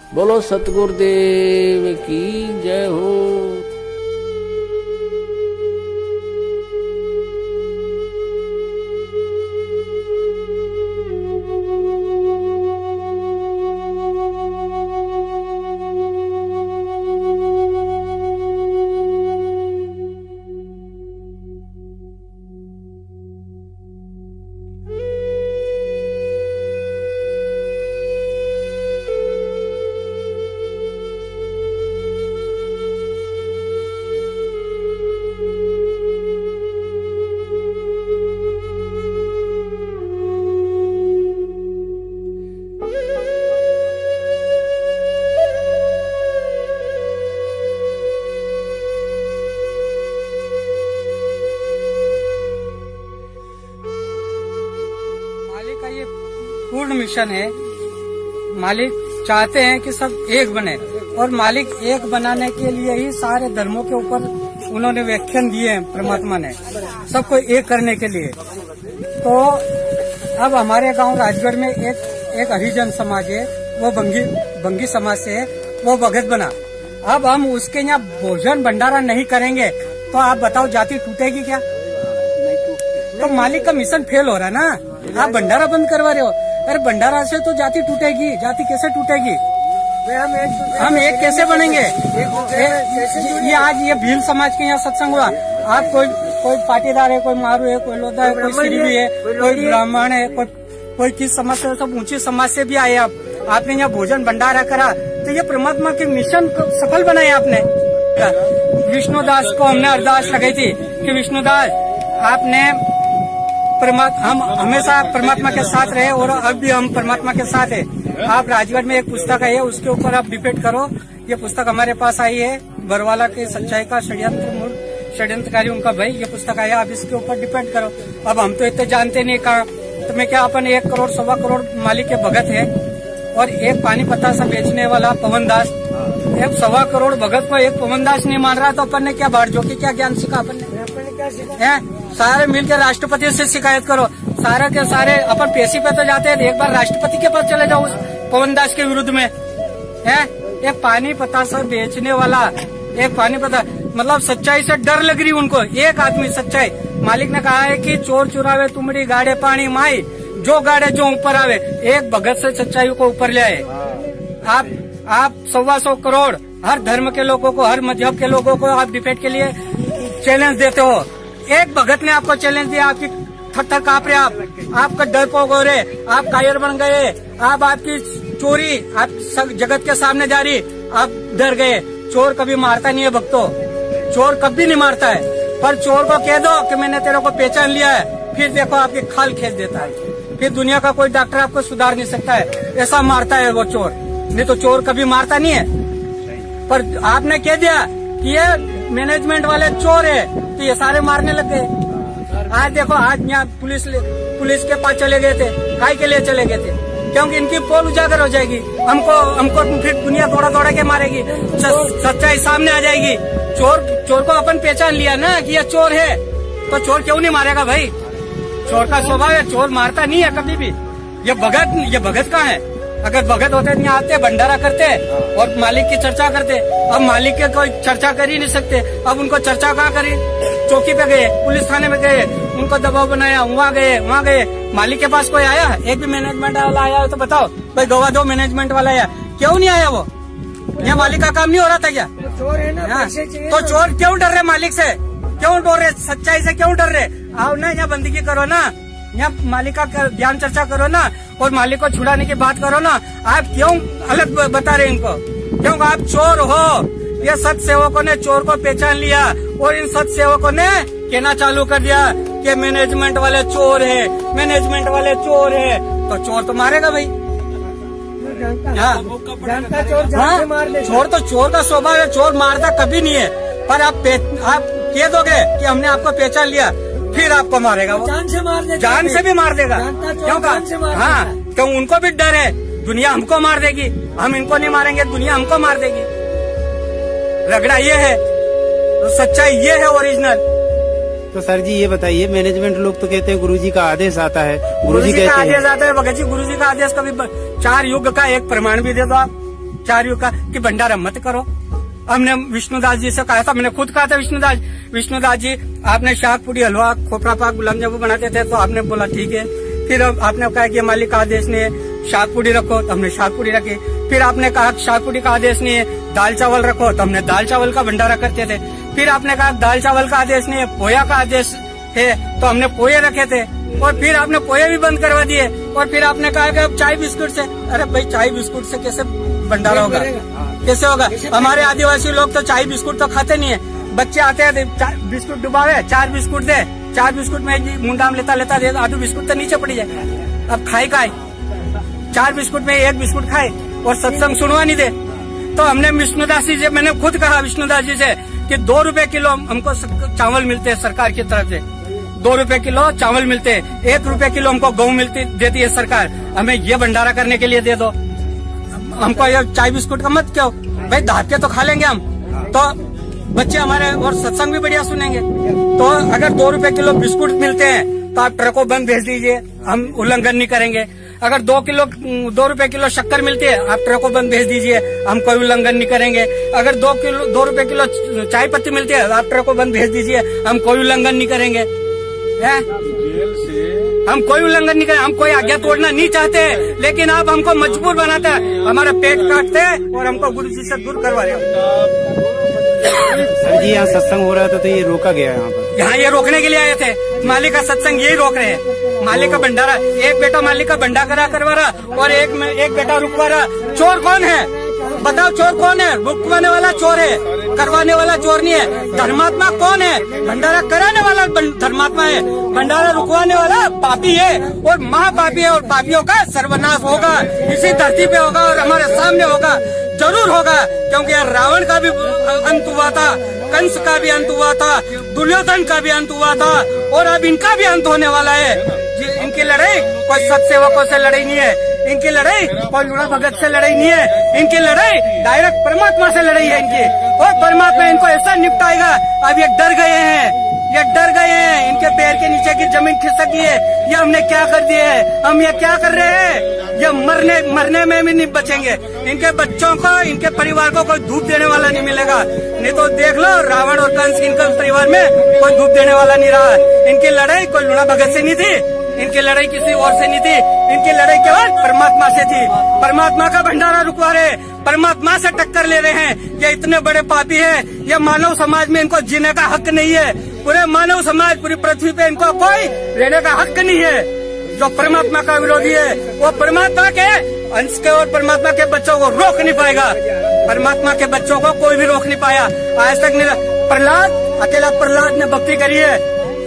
बोलो सतगुरुदेव की जय हो। मालिक का ये पूर्ण मिशन है। मालिक चाहते हैं कि सब एक बने और मालिक एक बनाने के लिए ही सारे धर्मों के ऊपर उन्होंने व्याख्यान दिए हैं। परमात्मा ने सबको एक करने के लिए। तो अब हमारे गांव राजगढ़ में एक हरिजन समाज है, वो बंगी समाज से है, वो भगत बना। अब हम उसके यहाँ भोजन भंडारा नहीं करेंगे तो आप बताओ जाति टूटेगी क्या? तो मालिक का मिशन फेल हो रहा है ना। आप भंडारा बंद करवा रहे हो। अरे भंडारा से तो जाति टूटेगी। जाति कैसे टूटेगी? हम एक कैसे बनेंगे? ये आज ये भील समाज के यहाँ सत्संग हुआ। आप कोई पाटीदार है, कोई मारू है, कोई लोधा है, कोई सिरवी है, कोई ब्राह्मण है, कोई किस समाज से, सब ऊंची समाज से भी आए। आपने यहाँ भोजन भंडारा करा तो ये परमात्मा के मिशन को सफल बनाया आपने। विष्णुदास को हमने अरदास लगाई थी कि विष्णुदास आपने हम हमेशा परमात्मा के साथ रहे और अब भी हम परमात्मा के साथ है। आप राजगढ़ में एक पुस्तक है, उसके ऊपर आप डिपेंड करो। ये पुस्तक हमारे पास आई है, बरवाला के सच्चाई का षड्यंत्रकारी उनका भाई, ये पुस्तक आया। आप इसके ऊपर डिपेंड करो। अब हम तो इतने जानते नहीं कहा तो मैं क्या, अपन 1 करोड़ 1.25 करोड़ मालिक के भगत है और एक पानी पत्ता सा बेचने वाला पवन दास, एक 1.25 करोड़ भगत को एक पवन दास नहीं मान रहा तो अपन ने क्या बाढ़ जो की क्या ज्ञान सीखा? अपन ने सारे मिलकर राष्ट्रपति से शिकायत करो। सारे के सारे अपन पेशी पे तो जाते हैं, एक बार राष्ट्रपति के पास चले जाओ उस पवन दास के विरुद्ध में। है एक पानी पता से बेचने वाला, एक पानी पता, मतलब सच्चाई से डर लग रही उनको। एक आदमी सच्चाई, मालिक ने कहा है कि चोर चुरावे तुमड़ी गाड़े पानी माई, जो गाड़े जो ऊपर आवे। एक भगत से सच्चाई को ऊपर ले आए। आप 125 करोड़ हर धर्म के लोगों को, हर मजहब के लोगों को आप डिबेट के लिए चैलेंज देते हो। एक भगत ने आपको चैलेंज दिया, आपकी थर कांप रहे, आपका डर पोग हो रहे, आप कायर बन गए, आपकी चोरी आप सब जगत के सामने जा रही, आप डर गए। चोर कभी मारता नहीं है भक्तों, चोर कभी नहीं मारता है। पर चोर को कह दो कि मैंने तेरे को पहचान लिया है, फिर देखो आपकी खाल खींच देता है। फिर दुनिया का कोई डॉक्टर आपको सुधार नहीं सकता है, ऐसा मारता है वो चोर। नहीं तो चोर कभी मारता नहीं है। पर आपने कह दिया कि ये मैनेजमेंट वाले चोर है तो ये सारे मारने लग गए। आज देखो, आज यहाँ पुलिस के पास चले गए थे, काय के लिए चले गए थे? क्योंकि इनकी पोल उजागर हो जाएगी, हमको फिर दुनिया दौड़ा के मारेगी, सच्चाई सामने आ जाएगी। चोर को अपन पहचान लिया ना कि ये चोर है, तो चोर क्यों नहीं मारेगा भाई? चोर का स्वभाव है, चोर मारता नहीं है कभी भी। ये भगत कहाँ है? अगर भगत होते नहीं आते, भंडारा करते और मालिक की चर्चा करते। अब मालिक के कोई चर्चा कर ही नहीं सकते, अब उनको चर्चा कहाँ करी? चौकी पे गए, पुलिस थाने में गए, उनको दबाव बनाया, वहाँ गए। मालिक के पास कोई आया? एक भी मैनेजमेंट वाला आया हो तो बताओ भाई, गवा दो मैनेजमेंट वाला आया, क्यों नहीं आया वो? यहाँ मालिक का काम नहीं हो रहा था क्या? चोर है ना, तो चोर क्यों डर रहे मालिक से? क्यों डर रहे? सच्चाई से क्यों डर रहे? आओ ना, यहाँ बंदगी करो ना, यहाँ मालिक का ज्ञान चर्चा करो ना और मालिक को छुड़ाने की बात करो ना। आप क्यों अलग बता रहे इनको? क्योंकि आप चोर हो। ये सत सेवकों ने चोर को पहचान लिया और इन सत सेवकों ने कहना चालू कर दिया कि मैनेजमेंट वाले चोर है, मैनेजमेंट वाले चोर है। तो चोर तो मारेगा भाई। जानता चोर जान से मार ले। चोर तो चोर का स्वभाव है, चोर मारता कभी नहीं है। पर आप कह दोगे कि हमने आपको पहचान लिया, फिर आपको मारेगा वो, जान से मार देगा, जान से भी मार देगा। क्यों? हाँ, क्यों? उनको भी डर है, दुनिया हमको मार देगी, हम इनको नहीं मारेंगे, दुनिया हमको मार देगी। रगड़ा ये है, तो सच्चाई ये है ओरिजिनल। तो सर जी ये बताइए, मैनेजमेंट लोग तो कहते हैं गुरुजी का आदेश आता है, गुरुजी का आदेश आता है। भगत जी, गुरुजी का आदेश कभी 4 युग का एक प्रमाण भी दे दो आप। चार्यों का कि भंडारा मत करो। हमने विष्णुदास जी से कहा था, मैंने खुद कहा था विष्णुदास जी आपने शाक पूरी हलवा खोपरा पाक गुलाब जामुन बनाते थे, तो आपने बोला ठीक है। फिर आपने कहा कि मालिक का आदेश नहीं है शाक पूरी रखो, तो हमने शाक पूरी रखी। फिर आपने कहा शाक पूरी का आदेश नहीं है दाल चावल रखो, तो हमने दाल चावल का भंडारा करते थे। फिर आपने कहा दाल चावल का आदेश नहीं है पोया का आदेश है, तो हमने पोहे रखे थे। और फिर आपने पोहे भी बंद करवा दिए। और फिर आपने कहा कि अब चाय बिस्कुट से, अरे भाई चाय बिस्कुट से कैसे भंडारा होगा, कैसे होगा? हमारे आदिवासी लोग तो चाय बिस्कुट तो खाते नहीं है। बच्चे आते हैं बिस्कुट डुबावे, 4 बिस्कुट दे, 4 बिस्कुट में मुंडा में लेता दे, आधू बिस्कुट तो नीचे पड़ी जाए। अब खाए 4 बिस्कुट में 1 बिस्कुट खाए और सत्संग सुनवा नहीं दे। तो हमने विष्णुदास जी से, मैंने खुद कहा विष्णुदास जी से कि 2 रुपए किलो हमको चावल मिलते हैं सरकार की तरफ से, 2 रुपए किलो चावल मिलते हैं, 1 रुपए किलो हमको गेहूं देती है सरकार, हमें ये भंडारा करने के लिए दे दो। हमको ये चाय बिस्कुट का मत क्यों भाई, धाप के तो खा लेंगे हम, तो बच्चे हमारे और सत्संग भी बढ़िया सुनेंगे। तो अगर 2 रुपए किलो बिस्कुट मिलते हैं तो आप ट्रकों बंद भेज दीजिए, हम उल्लंघन नहीं करेंगे। अगर 2 रुपए किलो शक्कर मिलती है आप ट्रकों बंद भेज दीजिए, हम कोई उल्लंघन नहीं करेंगे। अगर 2 रुपए किलो चाय पत्ती मिलती है आप ट्रकों बंद भेज दीजिए, हम कोई उल्लंघन नहीं करेंगे। हम कोई उल्लंघन नहीं करें, हम कोई आज्ञा तोड़ना नहीं चाहते, लेकिन आप हमको मजबूर बनाते हैं, हमारा पेट काटते हैं और हमको गुरु जी से दूर करवा रहे। सर जी यहाँ सत्संग हो रहा था तो ये रोका गया है यहाँ पर? यहाँ ये रोकने के लिए आए थे, मालिक का सत्संग यही रोक रहे हैं। मालिक का भंडारा, एक बेटा मालिक का भंडारा करवा रहा और एक बेटा रुकवा रहा। चोर कौन है बताओ, चोर कौन है? रुकवाने वाला चोर है, करवाने वाला चोर नहीं है। धर्मात्मा कौन है? भंडारा कराने वाला धर्मात्मा है, भंडारा रुकवाने वाला पापी है और महापापी है। और पापियों का सर्वनाश होगा, इसी धरती पे होगा और हमारे सामने होगा, जरूर होगा। क्योंकि यार रावण का भी अंत हुआ था, कंस का भी अंत हुआ था, दुर्योधन का भी अंत हुआ था और अब इनका भी अंत होने वाला है। इनकी लड़ाई कोई सत्सेवकों से लड़ाई नहीं है, इनकी लड़ाई कोई लूणा भगत से लड़ाई नहीं है, इनकी लड़ाई डायरेक्ट परमात्मा से लड़ाई है इनकी। और परमात्मा इनको ऐसा निपटाएगा, अब ये डर गए हैं, ये डर गए हैं, इनके पैर के नीचे की जमीन खिसक गई है। ये हमने क्या कर दिया है, हम ये क्या कर रहे हैं? ये मरने में भी नहीं बचेंगे। इनके बच्चों को, इनके परिवार को कोई धूप देने वाला नहीं मिलेगा। नहीं तो देख लो रावण और कंस, इनके परिवार में कोई धूप देने वाला नहीं रहा। इनकी लड़ाई कोई लूणा भगत से नहीं थी, इनकी लड़ाई किसी और से नहीं थी, इनकी लड़ाई केवल परमात्मा से थी। परमात्मा का भंडारा रुकवा रहे, परमात्मा से टक्कर ले रहे हैं। ये इतने बड़े पापी है, ये मानव समाज में इनको जीने का हक नहीं है। पूरे मानव समाज, पूरी पृथ्वी पे इनको कोई रहने का हक नहीं है। जो परमात्मा का विरोधी है वो परमात्मा के अंश के और परमात्मा के बच्चों को रोक नहीं पाएगा। परमात्मा के बच्चों को कोई भी रोक नहीं पाया आज तक। प्रहलाद, अकेला प्रहलाद ने भक्ति करी है,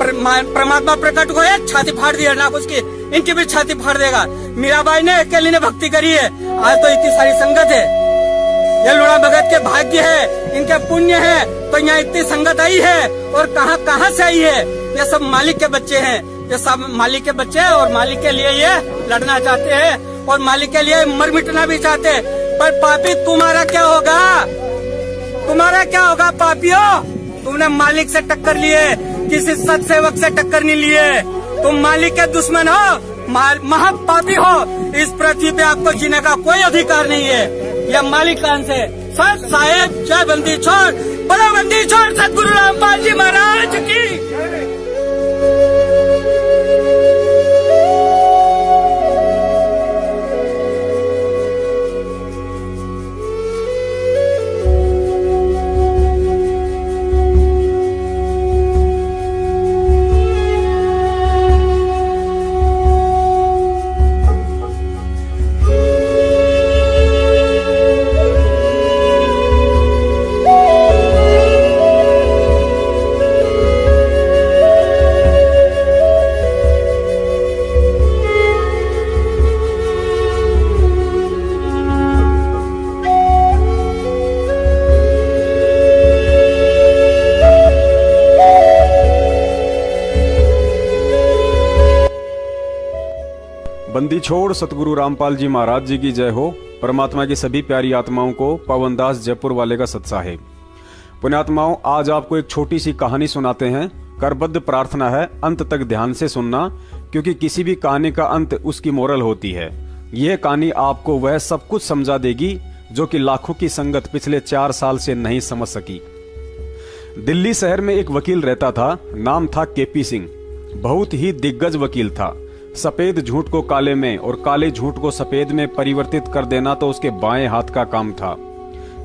परमात्मा प्रकट हुए, छाती फाड़ दी है ना उसकी, इनकी भी छाती फाड़ देगा। मीराबाई ने अकेली ने भक्ति करी है, आज तो इतनी सारी संगत है। ये लूणा भगत के भाग्य है, इनके पुण्य है, तो यहाँ इतनी संगत आई है। और कहाँ से आई है? ये सब मालिक के बच्चे हैं, ये सब मालिक के बच्चे हैं और मालिक के लिए ये लड़ना चाहते हैं और मालिक के लिए मर मिटना भी चाहते हैं। पर पापी तुम्हारा क्या होगा, तुम्हारा क्या होगा पापियों? तुमने मालिक से टक्कर लिए, किसी सत्सेवक से टक्कर नहीं लिए। तुम मालिक के दुश्मन हो, महापापी हो। इस पृथ्वी पे आपको जीने का कोई अधिकार नहीं है। यह मालिक का अंश है। सत साहेब जय बंदी छोड़, बड़ा बंदी छोड़, सतगुरु रामपाल जी महाराज की। बंदी छोड़ सतगुरु रामपाल जी महाराज जी की जय हो। परमात्मा की सभी प्यारी आत्माओं को पवनदास जयपुर वाले का सत्साहेब। पुण्यात्माओं, आज आपको एक छोटी सी कहानी सुनाते हैं। करबद्ध प्रार्थना है अंत तक ध्यान से सुनना, क्योंकि किसी भी कहानी का अंत उसकी मोरल होती है। यह कहानी आपको वह सब कुछ समझा देगी जो कि लाखों की संगत पिछले 4 साल से नहीं समझ सकी। दिल्ली शहर में एक वकील रहता था, नाम था केपी सिंह। बहुत ही दिग्गज वकील था। सफेद झूठ को काले में और काले झूठ को सफेद में परिवर्तित कर देना तो उसके बाएं हाथ का काम था।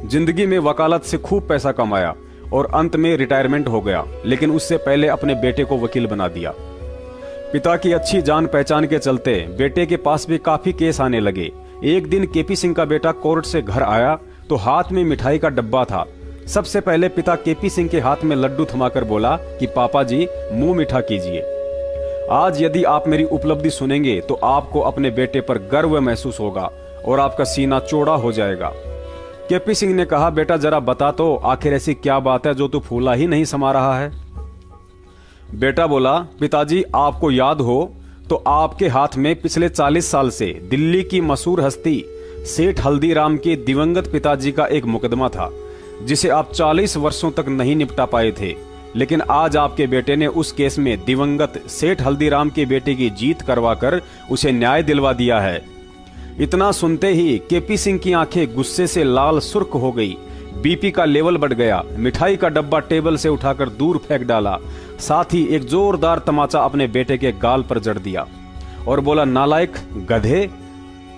जिंदगी में वकालत से खूब पैसा कमाया और अंत में रिटायरमेंट हो गया, लेकिन उससे पहले अपने बेटे को वकील बना दिया। पिता की अच्छी जान पहचान के चलते बेटे के पास भी काफी केस आने लगे। एक दिन केपी सिंह का बेटा कोर्ट से घर आया तो हाथ में मिठाई का डब्बा था। सबसे पहले पिता केपी सिंह के हाथ में लड्डू थमाकर बोला कि पापा जी मुंह मीठा कीजिए। आज यदि आप मेरी उपलब्धि सुनेंगे तो आपको अपने बेटे पर गर्व महसूस होगा और आपका सीना चौड़ा हो जाएगा। केपी सिंह ने कहा, बेटा जरा बता तो आखिर ऐसी क्या बात है जो तू फूला ही नहीं समा रहा है। बेटा बोला, पिताजी आपको याद हो तो आपके हाथ में पिछले 40 साल से दिल्ली की मशहूर हस्ती सेठ हल्दीराम के दिवंगत पिताजी का एक मुकदमा था, जिसे आप 40 वर्षों तक नहीं निपटा पाए थे। लेकिन आज आपके बेटे ने उस केस में दिवंगत सेठ हल्दीराम के बेटे की जीत करवाकर उसे न्याय दिलवा दिया है। इतना सुनते ही केपी सिंह की आंखें गुस्से से लाल सुर्ख हो गई। बीपी का लेवल बढ़ गया। मिठाई का डब्बा टेबल से उठाकर दूर फेंक डाला। साथ ही एक जोरदार तमाचा अपने बेटे के गाल पर जड़ दिया और बोला, नालायक गधे,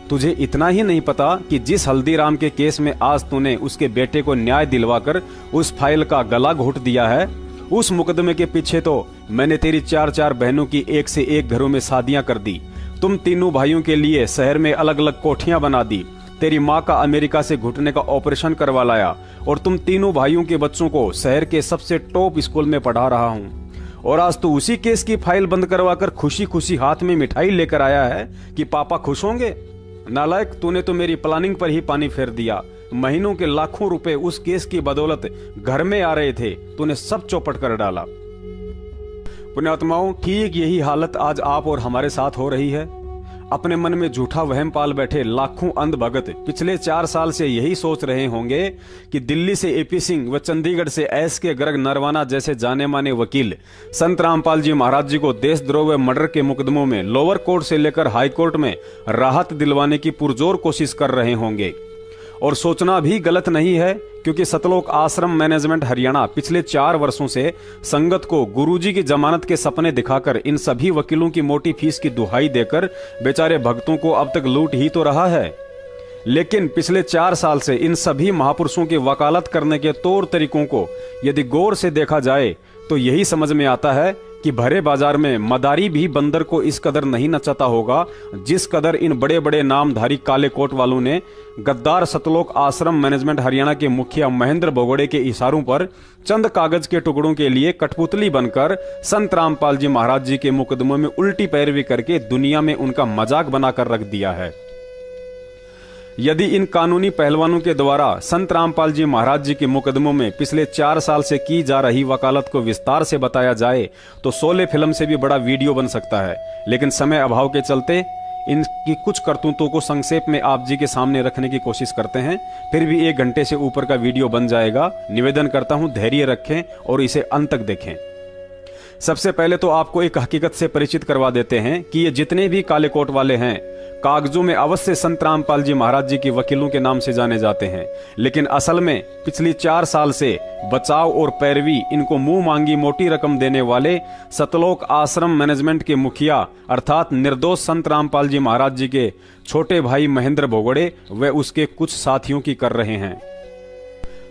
तुझे इतना ही नहीं पता कि जिस हल्दीराम के केस में आज तूने उसके बेटे को न्याय दिलवाकर उस फाइल का गला घोट दिया है, उस मुकदमे के पीछे तो मैंने तेरी 4 बहनों की एक से एक घरों में शादियां कर दी। तुम तीनों भाइयों के लिए शहर में अलग अलग कोठियां बना दी। तेरी माँ का अमेरिका से घुटने का ऑपरेशन करवा लाया और तुम तीनों भाइयों के बच्चों को शहर के सबसे टॉप स्कूल में पढ़ा रहा हूँ। और आज तो उसी केस की फाइल बंद करवाकर खुशी खुशी हाथ में मिठाई लेकर आया है कि पापा खुश होंगे। नालायक, तूने तो मेरी प्लानिंग पर ही पानी फेर दिया। महीनों के लाखों रुपए उस केस की बदौलत घर में आ रहे थे, तूने सब चौपट कर डाला। पुण्यात्माओं, ठीक यही हालत आज आप और हमारे साथ हो रही है। अपने मन में झूठा वहम पाल बैठे लाखों अंध भगत पिछले 4 साल से यही सोच रहे होंगे कि दिल्ली से एपी सिंह व चंडीगढ़ से एस के गर्ग नरवाना जैसे जाने माने वकील संत रामपाल जी महाराज जी को देशद्रोह व मर्डर के मुकदमों में लोअर कोर्ट से लेकर हाई कोर्ट में राहत दिलवाने की पुरजोर कोशिश कर रहे होंगे। और सोचना भी गलत नहीं है, क्योंकि सतलोक आश्रम मैनेजमेंट हरियाणा पिछले 4 वर्षों से संगत को गुरुजी की जमानत के सपने दिखाकर इन सभी वकीलों की मोटी फीस की दुहाई देकर बेचारे भक्तों को अब तक लूट ही तो रहा है। लेकिन पिछले 4 साल से इन सभी महापुरुषों की वकालत करने के तौर तरीकों को यदि गौर से देखा जाए तो यही समझ में आता है कि भरे बाजार में मदारी भी बंदर को इस कदर नहीं नचाता होगा जिस कदर इन बड़े बड़े नामधारी काले कोट वालों ने गद्दार सतलोक आश्रम मैनेजमेंट हरियाणा के मुखिया महेंद्र भगोड़े के इशारों पर चंद कागज के टुकड़ों के लिए कठपुतली बनकर संत रामपाल जी महाराज जी के मुकदमों में उल्टी पैरवी करके दुनिया में उनका मजाक बनाकर रख दिया है। यदि इन कानूनी पहलवानों के द्वारा संत रामपाल जी महाराज जी के मुकदमों में पिछले 4 साल से की जा रही वकालत को विस्तार से बताया जाए तो 16 फिल्म से भी बड़ा वीडियो बन सकता है। लेकिन समय अभाव के चलते इनकी कुछ करतूतों को संक्षेप में आप जी के सामने रखने की कोशिश करते हैं। फिर भी 1 घंटे से ऊपर का वीडियो बन जाएगा। निवेदन करता हूं, धैर्य रखें और इसे अंत तक देखें। सबसे पहले तो आपको एक हकीकत से परिचित करवा देते हैं कि ये जितने भी काले कोट वाले हैं कागजों में अवश्य संत रामपाल जी महाराज जी की वकीलों के नाम से जाने जाते हैं, लेकिन असल में पिछली 4 साल से बचाव और पैरवी इनको मुंह मांगी मोटी रकम देने वाले सतलोक आश्रम मैनेजमेंट के मुखिया अर्थात निर्दोष संत रामपाल जी महाराज जी के छोटे भाई महेंद्र भगोड़े व उसके कुछ साथियों की कर रहे हैं।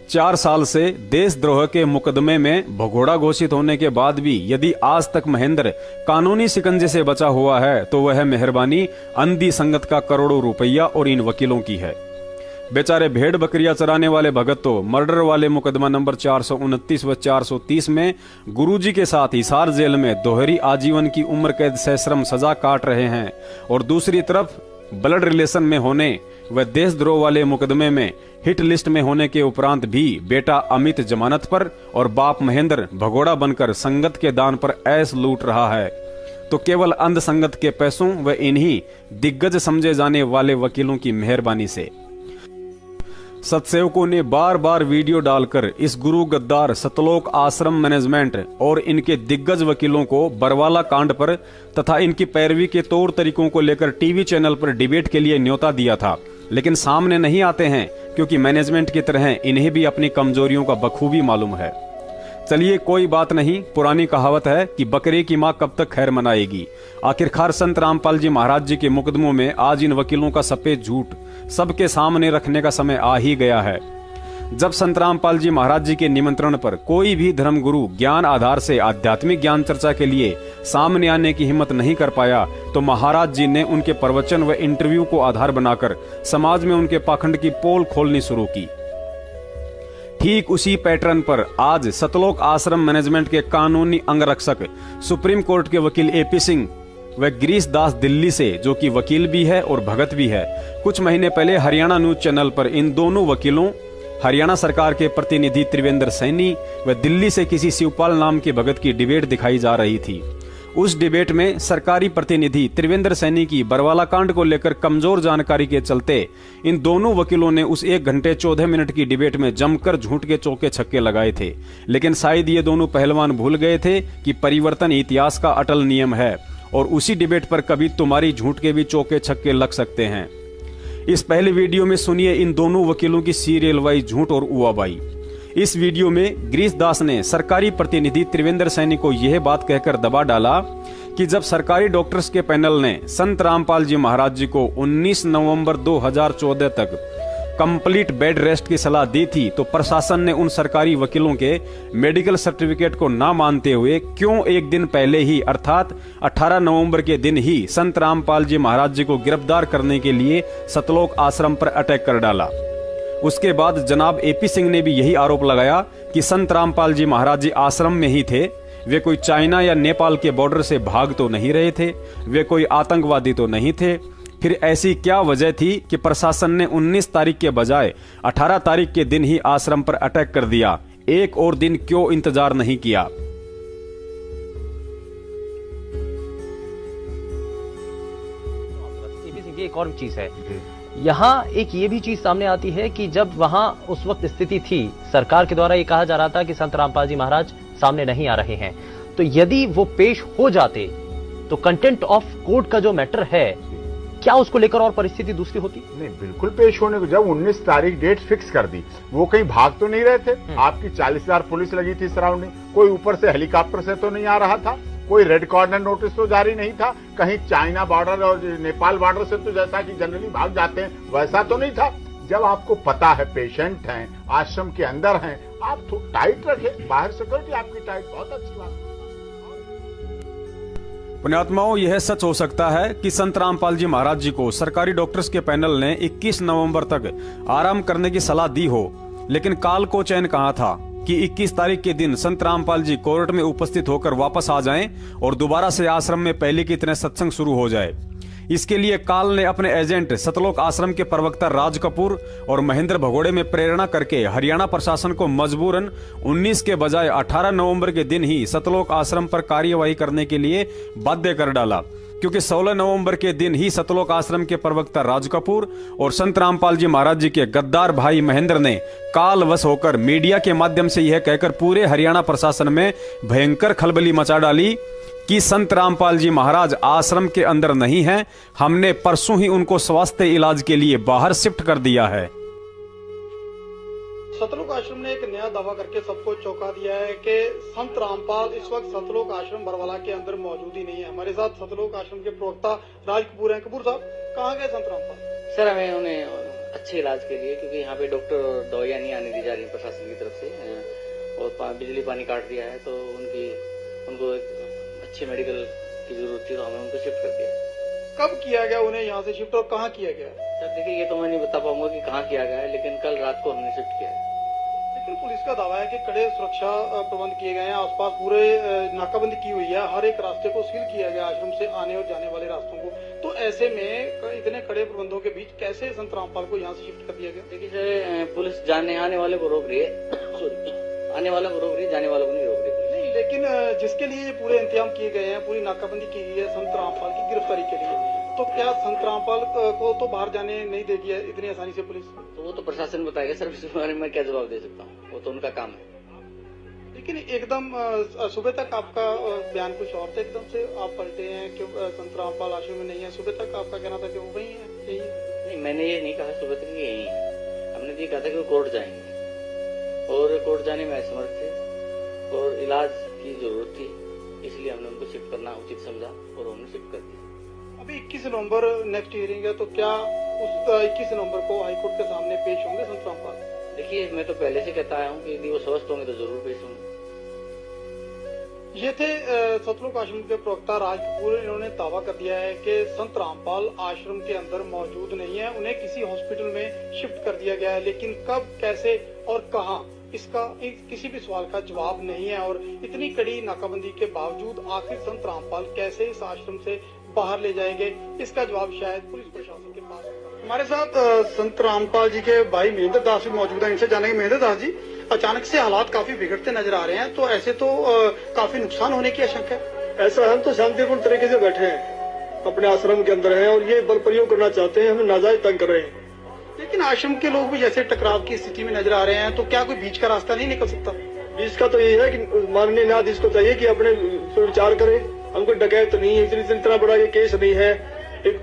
4 साल से देशद्रोह के मुकदमे में भगोड़ा घोषित होने के बाद भी यदि आज तक महेंद्र कानूनी शिकंजे से बचा हुआ है तो वह मेहरबानी अंधी संगत का करोड़ों रुपया और इन वकीलों की है। बेचारे भेड़ बकरियां चराने वाले भगत तो मर्डर वाले मुकदमा नंबर 429 व 430 में गुरुजी के साथ हिसार जेल में दोहरी आजीवन की उम्र कैद सश्रम सजा काट रहे हैं, और दूसरी तरफ ब्लड रिलेशन में होने व देशद्रोह वाले मुकदमे में हिट लिस्ट में होने के उपरांत भी बेटा अमित जमानत पर और बाप महेंद्र भगोड़ा बनकर संगत के दान पर ऐश लूट रहा है, तो केवल अंध संगत के पैसों व इन्हीं दिग्गज समझे जाने वाले वकीलों की मेहरबानी से। सत्सेवकों ने बार बार वीडियो डालकर इस गुरु गद्दार सतलोक आश्रम मैनेजमेंट और इनके दिग्गज वकीलों को बरवाला कांड पर तथा इनकी पैरवी के तौर तरीकों को लेकर टीवी चैनल पर डिबेट के लिए न्योता दिया था, लेकिन सामने नहीं आते हैं क्योंकि मैनेजमेंट की तरह इन्हें भी अपनी कमजोरियों का बखूबी मालूम है। चलिए कोई बात नहीं, पुरानी कहावत है कि बकरे की मां कब तक खैर मनाएगी। आखिरकार संत रामपाल जी महाराज जी के मुकदमों में आज इन वकीलों का सफेद झूठ सबके सामने रखने का समय आ ही गया है। जब संत रामपाल जी महाराज जी के निमंत्रण पर कोई भी धर्मगुरु ज्ञान आधार से आध्यात्मिक ज्ञान चर्चा के लिए सामने आने की हिम्मत नहीं कर पाया, तो महाराज जी ने उनके प्रवचन व इंटरव्यू को आधार बनाकर समाज में उनके पाखंड की पोल खोलनी शुरू की। ठीक उसी पैटर्न पर आज सतलोक आश्रम मैनेजमेंट के कानूनी अंगरक्षक सुप्रीम कोर्ट के वकील एपी सिंह व गिरीश दास दिल्ली से, जो कि वकील भी है और भगत भी है, कुछ महीने पहले हरियाणा न्यूज चैनल पर इन दोनों वकीलों, हरियाणा सरकार के प्रतिनिधि त्रिवेंद्र सैनी व दिल्ली से किसी शिवपाल नाम के भगत की डिबेट दिखाई जा रही थी। उस डिबेट में सरकारी प्रतिनिधि त्रिवेंद्र सैनी की बरवाला कांड को लेकर कमजोर जानकारी के चलते इन दोनों वकीलों ने उस 1 घंटे 14 मिनट की डिबेट में जमकर झूठ के चौके छक्के लगाए थे। लेकिन शायद ये दोनों पहलवान भूल गए थे कि परिवर्तन इतिहास का अटल नियम है और उसी डिबेट पर कभी तुम्हारी झूठ के भी चौके छक्के लग सकते हैं। इस पहले वीडियो में सुनिए इन दोनों वकीलों की सीरियल वाइज झूठ और उवाबाई। इस वीडियो में गिरीश दास ने सरकारी प्रतिनिधि त्रिवेंद्र सैनी को यह बात कहकर दबा डाला कि जब सरकारी डॉक्टर्स के पैनल ने संत रामपाल जी महाराज जी को 19 नवंबर 2014 तक कंप्लीट बेड रेस्ट की सलाह दी थी, तो प्रशासन ने उन सरकारी वकीलों के मेडिकल सर्टिफिकेट को ना मानते हुए क्यों एक दिन पहले ही अर्थात 18 नवंबर के दिन ही संत रामपाल जी महाराज जी को गिरफ्तार करने के लिए सतलोक आश्रम पर अटैक कर डाला। उसके बाद जनाब एपी सिंह ने भी यही आरोप लगाया कि संत रामपाल जी महाराज जी आश्रम में ही थे, वे कोई चाइना या नेपाल के बॉर्डर से भाग तो नहीं रहे थे, वे कोई आतंकवादी तो नहीं थे। फिर ऐसी क्या वजह थी कि प्रशासन ने 19 तारीख के बजाय 18 तारीख के दिन ही आश्रम पर अटैक कर दिया? एक और दिन क्यों इंतजार नहीं किया? एक और चीज है यहाँ, एक ये भी चीज सामने आती है कि जब वहां उस वक्त स्थिति थी, सरकार के द्वारा ये कहा जा रहा था कि संत रामपाल जी महाराज सामने नहीं आ रहे हैं, तो यदि वो पेश हो जाते तो कंटेंट ऑफ कोर्ट का जो मैटर है, क्या उसको लेकर और परिस्थिति दूसरी होती? नहीं, बिल्कुल पेश होने को। जब 19 तारीख डेट फिक्स कर दी, वो कहीं भाग तो नहीं रहे थे। आपकी 40,000 पुलिस लगी थी सराउंडिंग, कोई ऊपर से हेलीकॉप्टर से तो नहीं आ रहा था, कोई रेड कॉर्नर नोटिस तो जारी नहीं था, कहीं चाइना बॉर्डर और नेपाल बॉर्डर से तो जैसा कि जनरली भाग जाते हैं वैसा तो नहीं था। जब आपको पता है पेशेंट हैं, आश्रम के अंदर हैं, आप तो टाइट रखें, बाहर सिक्योरिटी आपकी टाइट, बहुत अच्छी बात। पुण्यात्माओं, यह सच हो सकता है कि संत रामपाल जी महाराज जी को सरकारी डॉक्टर्स के पैनल ने 21 नवंबर तक आराम करने की सलाह दी हो, लेकिन काल को चैन कहा था कि 21 तारीख के दिन संत रामपाल जी कोर्ट में उपस्थित होकर वापस आ जाएं और दोबारा से आश्रम में पहले की तरह सत्संग शुरू हो जाए। इसके लिए काल ने अपने एजेंट सतलोक आश्रम के प्रवक्ता राज कपूर और महेंद्र भगोड़े में प्रेरणा करके हरियाणा प्रशासन को मजबूरन 19 के बजाय 18 नवंबर के दिन ही सतलोक आश्रम पर कार्यवाही करने के लिए बाध्य कर डाला, क्योंकि 16 नवंबर के दिन ही सतलोक आश्रम के प्रवक्ता राज कपूर और संत रामपाल जी महाराज जी के गद्दार भाई महेंद्र ने कालवश होकर मीडिया के माध्यम से यह कहकर पूरे हरियाणा प्रशासन में भयंकर खलबली मचा डाली कि संत रामपाल जी महाराज आश्रम के अंदर नहीं हैं, हमने परसों ही उनको स्वास्थ्य इलाज के लिए बाहर शिफ्ट कर दिया है। सतलोक आश्रम ने एक नया दावा करके सबको चौंका दिया है कि संत रामपाल इस वक्त सतलोक आश्रम बरवाला के अंदर मौजूद ही नहीं है। हमारे साथ सतलोक आश्रम के प्रवक्ता राज कपूर हैं। कपूर साहब, कहाँ गए संत रामपाल? सर, हमें उन्हें अच्छे इलाज के लिए, क्योंकि यहाँ पे डॉक्टर और दवाइयाँ नहीं आने दी जा रही प्रशासन की तरफ से, और बिजली पानी काट दिया है, तो उनको अच्छे मेडिकल की जरूरत थी, तो हमने उनको शिफ्ट कर दिया। कब किया गया उन्हें यहाँ से शिफ्ट और कहाँ किया गया? सर देखिए, ये तो मैं नहीं बता पाऊंगा कि कहाँ किया गया है, लेकिन कल रात को हमने शिफ्ट किया है। लेकिन पुलिस का दावा है कि कड़े सुरक्षा प्रबंध किए गए हैं, आसपास पूरे नाकाबंदी की हुई है, हर एक रास्ते को सील किया गया, आश्रम से आने और जाने वाले रास्तों को। तो ऐसे में इतने कड़े प्रबंधों के बीच कैसे संत रामपाल को यहाँ से शिफ्ट कर दिया गया? देखिए सर, पुलिस आने वाले को रोक रही है, आने वालों को रोक रही है, जाने वालों को नहीं रोक रही। नहीं, लेकिन जिसके लिए पूरे इंतजाम किए गए हैं, पूरी नाकाबंदी की गई है संत रामपाल की गिरफ्तारी के लिए, तो क्या संत रामपाल को तो बाहर जाने नहीं देगी है इतनी आसानी से पुलिस? तो वो तो प्रशासन बताएगा सर, इस बारे में क्या जवाब दे सकता हूँ, वो तो उनका काम है। लेकिन एकदम सुबह तक आपका बयान कुछ और था, एकदम से आप पलटे हैं कि संत रामपाल आश्रम में नहीं है। सुबह तक आपका कहना था कि वो वही है, यही है। नहीं, मैंने ये नहीं कहा सुबह तक यही है। हमने ये कहा था कि वो कोर्ट जाएंगे और कोर्ट जाने में असमर्थ थे और इलाज की जरूरत थी, इसलिए हमने उनको शिफ्ट करना उचित समझा और हमने शिफ्ट कर दिया। अभी 21 नवंबर नेक्स्ट हियरिंग है, तो क्या उस 21 नवंबर को हाईकोर्ट के सामने पेश होंगे संत रामपाल? देखिए, मैं तो पहले से कहता आया हूँ कि यदि वो स्वस्थ होंगे तो जरूर पेश होंगे। ये थे सतलोक आश्रम के प्रवक्ता राज कपूर। इन्होंने दावा कर दिया है कि संत रामपाल आश्रम के अंदर मौजूद नहीं है, उन्हें किसी हॉस्पिटल में शिफ्ट कर दिया गया है, लेकिन कब, कैसे और कहां, इसका किसी भी सवाल का जवाब नहीं है। और इतनी कड़ी नाकाबंदी के बावजूद आखिर संत रामपाल कैसे इस आश्रम से बाहर ले जाएंगे, इसका जवाब शायद पुलिस प्रशासन के पास होगा। हमारे साथ संत रामपाल जी के भाई महेंद्र दास भी मौजूद हैं, इनसे जानेंगे। महेंद्र दास जी, अचानक से हालात काफी बिगड़ते नजर आ रहे हैं, तो ऐसे तो काफी नुकसान होने की आशंका है। ऐसा हम तो शांतिपूर्ण तरीके से बैठे हैं, अपने आश्रम के अंदर हैं और ये बल प्रयोग करना चाहते हैं, हमें नाजायज तंग कर रहे हैं। लेकिन आश्रम के लोग भी जैसे टकराव की स्थिति में नजर आ रहे हैं, तो क्या कोई बीच का रास्ता नहीं निकल सकता? बीच का तो यही है कि माननीय न्यायाधीश को चाहिए कि अपने विचार करे। हमको डकैत तो नहीं है, इतना बड़ा ये केस नहीं है, एक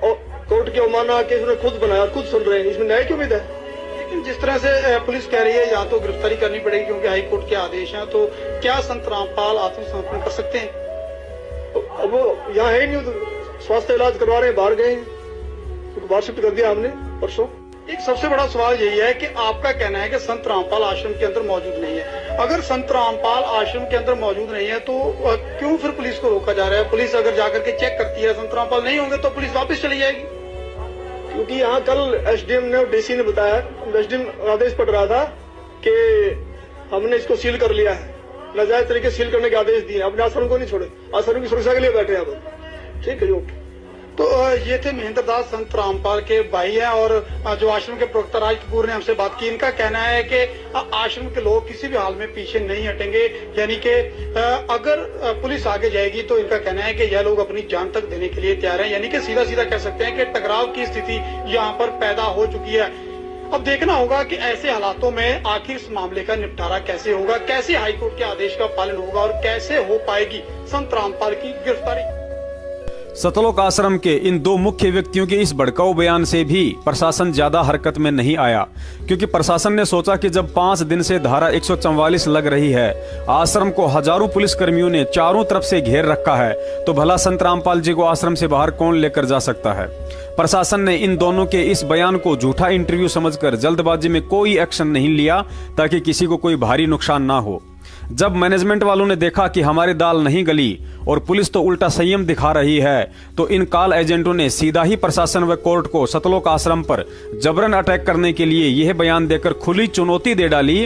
कोर्ट की अवमानना केस उन्होंने खुद बनाया, खुद सुन रहे हैं, इसमें न्याय की उम्मीद है। लेकिन जिस तरह से पुलिस कह रही है या तो गिरफ्तारी करनी पड़ेगी क्योंकि हाईकोर्ट के आदेश हैं, तो क्या संत रामपाल आत्मसमर्पण कर सकते हैं? अब वो यहाँ है नहीं, तो स्वास्थ्य इलाज करवा रहे हैं, बाहर गए हैं, तो बाहर शिफ्ट कर दिया हमने परसों। एक सबसे बड़ा सवाल यही है कि आपका कहना है कि संत रामपाल आश्रम के अंदर मौजूद नहीं है। अगर संत रामपाल आश्रम के अंदर मौजूद नहीं है तो क्यों फिर पुलिस को रोका जा रहा है? पुलिस अगर जाकर के चेक करती है संत रामपाल नहीं होंगे तो पुलिस वापस चली जाएगी। क्योंकि यहाँ कल एसडीएम ने और डीसी ने बताया, एसडीएम आदेश पड़ रहा था कि हमने इसको सील कर लिया है, नाजायज तरीके से सील करने के आदेश दिए, अपने आश्रम को नहीं छोड़े, आश्रम की सुरक्षा के लिए बैठे हैं अब। ठीक है जो तो ये थे महेंद्र दास, संत रामपाल के भाई हैं और जो आश्रम के प्रवक्ता राज कपूर ने हमसे बात की। इनका कहना है कि आश्रम के लोग किसी भी हाल में पीछे नहीं हटेंगे, यानी कि अगर पुलिस आगे जाएगी तो इनका कहना है कि यह लोग अपनी जान तक देने के लिए तैयार हैं, यानी कि सीधा सीधा कह सकते हैं कि टकराव की स्थिति यहाँ पर पैदा हो चुकी है। अब देखना होगा कि ऐसे हालातों में आखिर इस मामले का निपटारा कैसे होगा, कैसे हाईकोर्ट के आदेश का पालन होगा और कैसे हो पाएगी संत रामपाल की गिरफ्तारी। सतलोक आश्रम के इन दो मुख्य व्यक्तियों के इस भड़काऊ बयान से भी प्रशासन ज्यादा हरकत में नहीं आया, क्योंकि प्रशासन ने सोचा कि जब 5 दिन से धारा 144 लग रही है, आश्रम को हजारों पुलिसकर्मियों ने चारों तरफ से घेर रखा है, तो भला संत रामपाल जी को आश्रम से बाहर कौन लेकर जा सकता है। प्रशासन ने इन दोनों के इस बयान को झूठा इंटरव्यू समझकर जल्दबाजी में कोई एक्शन नहीं लिया ताकि किसी को कोई भारी नुकसान ना हो। जब मैनेजमेंट वालों ने देखा कि हमारी दाल नहीं गली और पुलिस तो उल्टा संयम दिखा रही है, तो इन कॉल एजेंटों ने सीधा ही प्रशासन व कोर्ट को सतलोक आश्रम पर जबरन अटैक करने के लिए यह बयान देकर खुली चुनौती दे डाली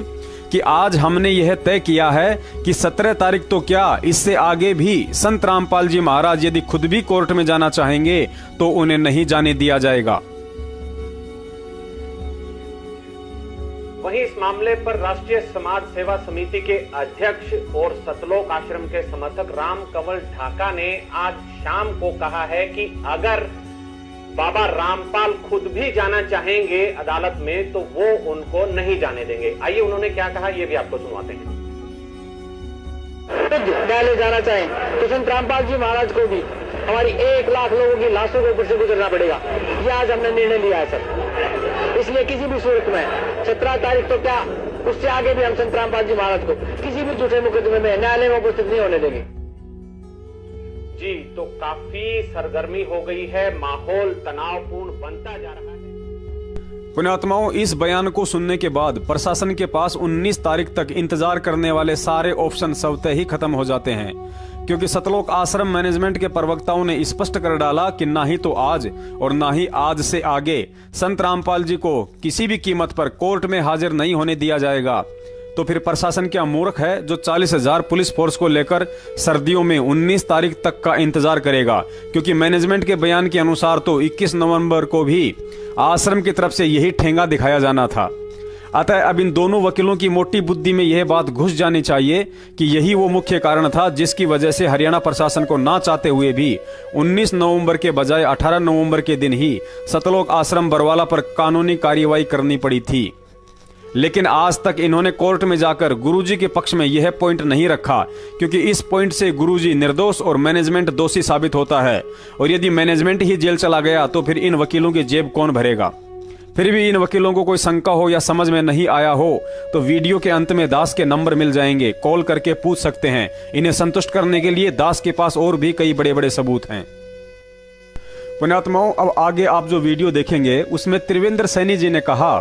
कि आज हमने यह तय किया है कि 17 तारीख तो क्या, इससे आगे भी संत रामपाल जी महाराज यदि खुद भी कोर्ट में जाना चाहेंगे तो उन्हें नहीं जाने दिया जाएगा। वहीं इस मामले पर राष्ट्रीय समाज सेवा समिति के अध्यक्ष और सतलोक आश्रम के समर्थक राम कंवल ढाका ने आज शाम को कहा है कि अगर बाबा रामपाल खुद भी जाना चाहेंगे अदालत में तो वो उनको नहीं जाने देंगे। आइए उन्होंने क्या कहा ये भी आपको सुनवाते हैं। न्यायालय जाना चाहें तो संत रामपाल जी महाराज को भी हमारी 1 लाख लोगों की लाशों के ऊपर से गुजरना पड़ेगा, ये आज हमने निर्णय लिया है सर। इसलिए किसी भी सूरत में 17 तारीख तो क्या, उससे आगे भी हम संत रामपाल जी महाराज को किसी भी झूठे मुकदमे में न्यायालय में उपस्थित नहीं होने देंगे। जी, तो काफी सरगर्मी हो गई है, माहौल तनावपूर्ण बनता जा रहा है। पुण्यात्माओं, इस बयान को सुनने के बाद प्रशासन के पास 19 तारीख तक इंतजार करने वाले सारे ऑप्शन स्वतः ही खत्म हो जाते हैं, क्योंकि सतलोक आश्रम मैनेजमेंट के प्रवक्ताओं ने स्पष्ट कर डाला कि ना ही तो आज और ना ही आज से आगे संत रामपाल जी को किसी भी कीमत पर कोर्ट में हाजिर नहीं होने दिया जाएगा। तो फिर प्रशासन क्या मूर्ख है जो 40,000 पुलिस फोर्स को लेकर सर्दियों में 19 तारीख तक का इंतजार करेगा, क्योंकि मैनेजमेंट के बयान के अनुसार तो 21 नवंबर को भी आश्रम की तरफ से यही ठेंगा दिखाया जाना था। अतः अब इन दोनों वकीलों की मोटी बुद्धि में यह बात घुस जानी चाहिए कि यही वो मुख्य कारण था जिसकी वजह से हरियाणा प्रशासन को ना चाहते हुए भी 19 नवंबर के बजाय 18 नवंबर के दिन ही सतलोक आश्रम बरवाला पर कानूनी कार्रवाई करनी पड़ी थी। लेकिन आज तक इन्होंने कोर्ट में जाकर गुरुजी के पक्ष में यह पॉइंट नहीं रखा, क्योंकि इस पॉइंट से गुरुजी निर्दोष और मैनेजमेंट दोषी साबित होता है, और यदि मैनेजमेंट ही जेल चला गया तो फिर इन वकीलों की जेब कौन भरेगा। फिर भी इन वकीलों को कोई शंका हो या समझ में नहीं आया हो तो वीडियो के अंत में दास के नंबर मिल जाएंगे, कॉल करके पूछ सकते हैं। इन्हें संतुष्ट करने के लिए दास के पास और भी कई बड़े बड़े सबूत हैं। पुण्यात्माओं, अब आगे आप जो वीडियो देखेंगे उसमें त्रिवेंद्र सैनी जी ने कहा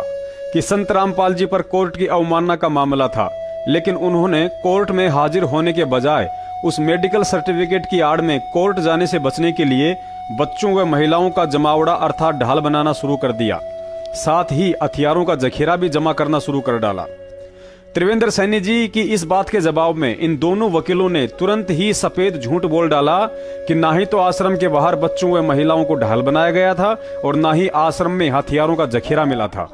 कि संत रामपाल जी पर कोर्ट की अवमानना का मामला था, लेकिन उन्होंने कोर्ट में हाजिर होने के बजाय उस मेडिकल सर्टिफिकेट की आड़ में कोर्ट जाने से बचने के लिए बच्चों व महिलाओं का जमावड़ा अर्थात ढाल बनाना शुरू कर दिया। साथ ही हथियारों का जखीरा भी जमा करना शुरू कर डाला। त्रिवेंद्र सैनी जी की इस बात के जवाब में इन दोनों वकीलों ने तुरंत ही सफेद झूठ बोल डाला कि ना ही तो आश्रम के बाहर बच्चों व महिलाओं को ढाल बनाया गया था और ना ही आश्रम में हथियारों का जखीरा मिला था।